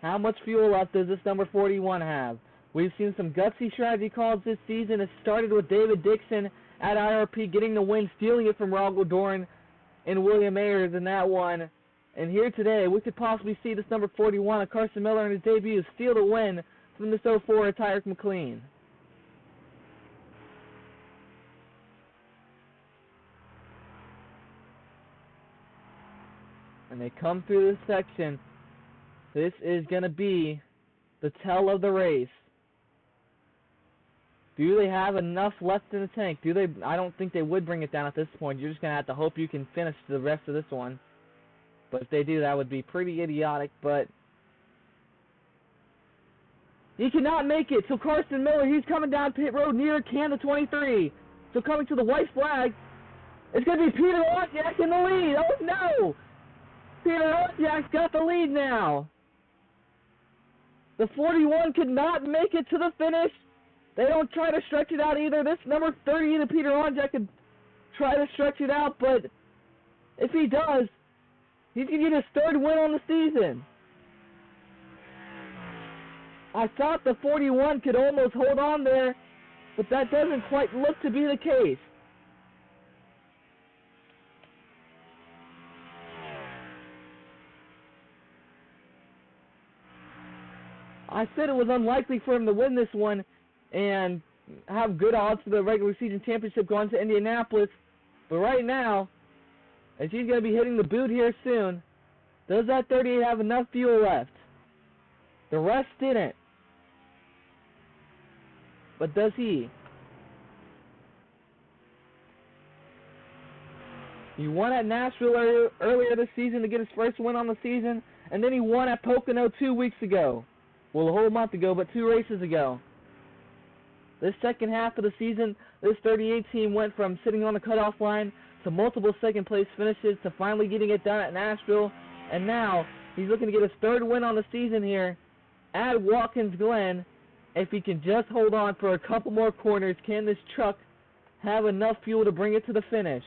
how much fuel left does this number 41 have? We've seen some gutsy strategy calls this season. It started with David Dixon at IRP getting the win, stealing it from Rogel Doran and William Ayers in that one. And here today, we could possibly see this number 41, Carson Miller in his debut, steal the win from this 04 Tyrick McLean. And they come through this section. This is going to be the tell of the race. Do they have enough left in the tank? Do they? I don't think they would bring it down at this point. You're just going to have to hope you can finish the rest of this one. But if they do, that would be pretty idiotic. But he cannot make it. So Carson Miller, he's coming down pit road near can the 23. So coming to the white flag, it's going to be Peter Wozniak in the lead. Oh, no! Peter Wozniak's got the lead now. The 41 could not make it to the finish. They don't try to stretch it out either. This number 30, the Peter Wozniak, could try to stretch it out, but if he does, he's going to get his third win on the season. I thought the 41 could almost hold on there, but that doesn't quite look to be the case. I said it was unlikely for him to win this one and have good odds for the regular season championship going to Indianapolis. But right now, as he's going to be hitting the boot here soon, does that 38 have enough fuel left? The rest didn't. But does he? He won at Nashville earlier this season to get his first win on the season, and then he won at Pocono 2 weeks ago. Well, a whole month ago, but 2 races ago. This second half of the season, this 38 team went from sitting on the cutoff line to multiple second-place finishes to finally getting it done at Nashville. And now he's looking to get his third win on the season here at Watkins Glen. If he can just hold on for a couple more corners, can this truck have enough fuel to bring it to the finish?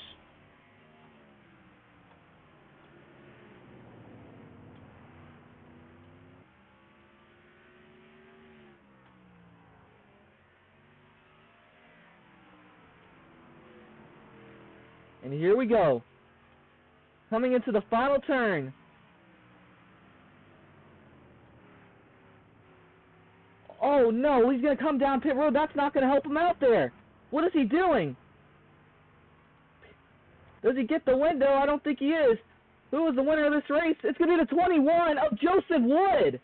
And here we go. Coming into the final turn. Oh no, he's going to come down pit road. That's not going to help him out there. What is he doing? Does he get the window? I don't think he is. Who is the winner of this race? It's going to be the 21 of Joseph Wood.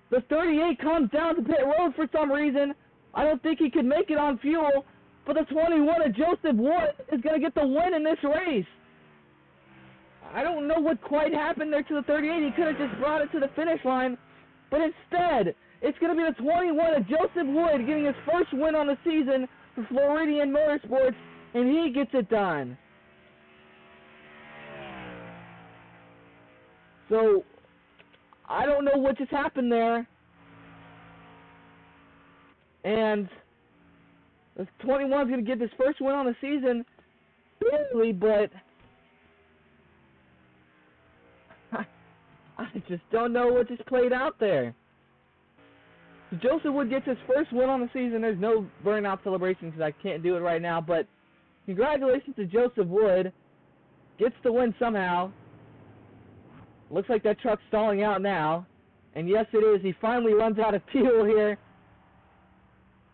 The 38 comes down to pit road for some reason. I don't think he could make it on fuel. But the 21 of Joseph Wood is going to get the win in this race. I don't know what quite happened there to the 38. He could have just brought it to the finish line. But instead, it's going to be the 21 of Joseph Wood getting his first win on the season for Floridian Motorsports, and he gets it done. So, I don't know what just happened there. And the 21 is going to get his first win on the season, barely, but I just don't know what just played out there. So Joseph Wood gets his first win on the season. There's no burnout celebration because I can't do it right now, but congratulations to Joseph Wood. Gets the win somehow. Looks like that truck's stalling out now. And yes, it is. He finally runs out of fuel here.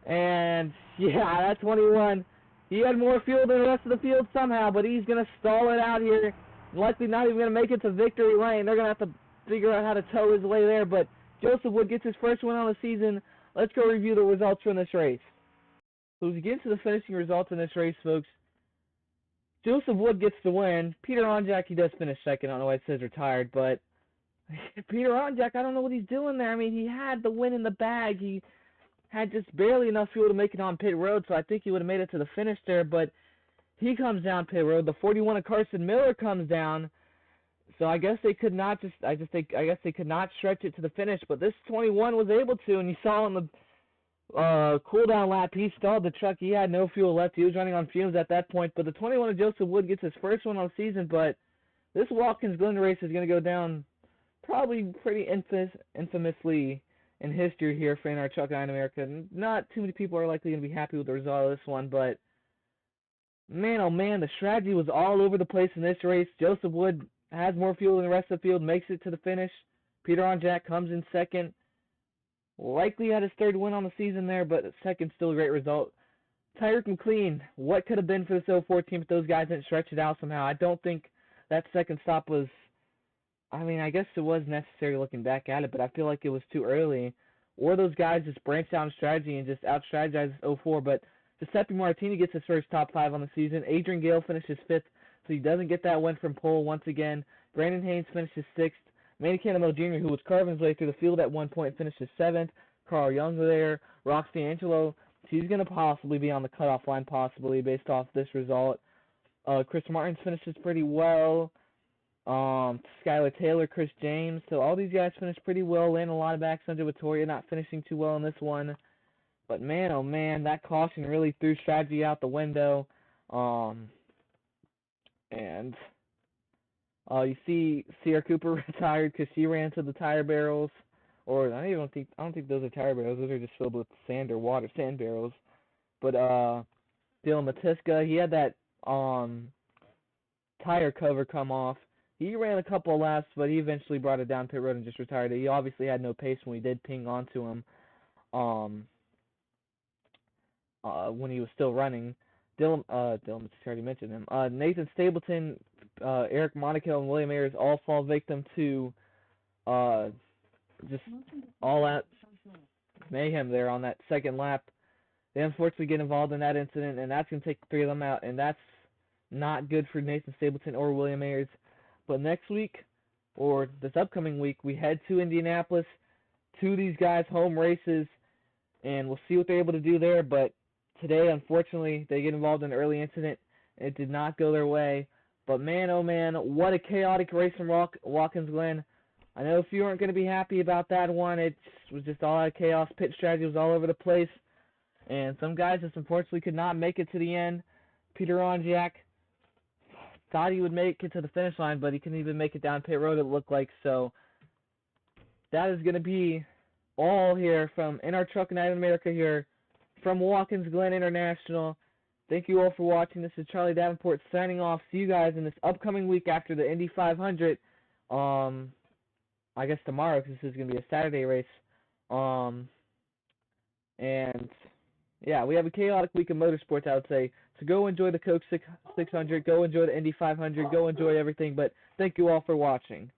And yeah, that 21, he had more fuel than the rest of the field somehow, but he's going to stall it out here. Likely not even going to make it to victory lane. They're going to have to figure out how to tow his way there, but Joseph Wood gets his first win on the season. Let's go review the results from this race. So as we get into the finishing results in this race, folks, Joseph Wood gets the win. Peter Onjak, he does finish second. I don't know why it says retired, but Peter Onjak, I don't know what he's doing there. I mean, he had the win in the bag. He had just barely enough fuel to make it on pit road, so I think he would have made it to the finish there, but he comes down pit road. The 41 of Carson Miller comes down, so I guess they could not I guess they could not stretch it to the finish, but this 21 was able to, and you saw in cool down lap. He stalled the truck. He had no fuel left. He was running on fumes at that point. But the 21 of Joseph Wood gets his first one on the season. But this Watkins Glen race is going to go down probably pretty infamously in history here for our Truck Night in America. Not too many people are likely going to be happy with the result of this one, but man, oh man, the strategy was all over the place in this race. Joseph Wood has more fuel than the rest of the field, makes it to the finish. Peter Onjak comes in second. Likely had his third win on the season there, but second still a great result. Tyreek McLean, what could have been for this 04 team if those guys didn't stretch it out somehow? I don't think that second stop was, I mean, I guess it was necessary looking back at it, but I feel like it was too early. Or those guys just branched out in strategy and just out-strategized 04, but Giuseppe Martini gets his first top 5 on the season. Adrian Gale finishes 5th, so he doesn't get that win from pole once again. Brandon Haynes finishes 6th. Manny Canamo Jr., who was carving his way through the field at one point, finishes 7th. Carl Young there. Roxi D'Angelo, she's going to possibly be on the cutoff line, possibly, based off this result. Chris Martins finishes pretty well. Skylar Taylor, Chris James. So all these guys finished pretty well. Landon Lottebach, Sanjay Vittoria not finishing too well in this one. But man, oh man, that caution really threw strategy out the window. And you see Sierra Cooper retired because she ran to the tire barrels. Or I don't think those are tire barrels. Those are just filled with sand or water, sand barrels. But Dylan Matiska, he had that tire cover come off. He ran a couple of laps, but he eventually brought it down pit road and just retired. He obviously had no pace when we did ping onto him. When he was still running. Dylan already mentioned him. Nathan Stapleton, Eric Monaco, and William Ayers all fall victim to just all out mayhem there on that second lap. They unfortunately get involved in that incident, and that's going to take 3 of them out, and that's not good for Nathan Stapleton or William Ayers. But next week, or this upcoming week, we head to Indianapolis, to these guys' home races, and we'll see what they're able to do there. But today, unfortunately, they get involved in an early incident, and it did not go their way. But man, oh man, what a chaotic race from Watkins Glen. I know a few aren't going to be happy about that one. It was just all out of chaos. Pit strategy was all over the place. And some guys just unfortunately could not make it to the end. Peter Onjak thought he would make it to the finish line, but he couldn't even make it down pit road, it looked like. So that is going to be all here from In Our Truck Night in America here from Watkins Glen International. Thank you all for watching. This is Charlie Davenport signing off. See you guys in this upcoming week after the Indy 500. I guess tomorrow, because this is going to be a Saturday race. And yeah, we have a chaotic week of motorsports, I would say. So go enjoy the Coke 600, go enjoy the Indy 500, go enjoy everything. But thank you all for watching.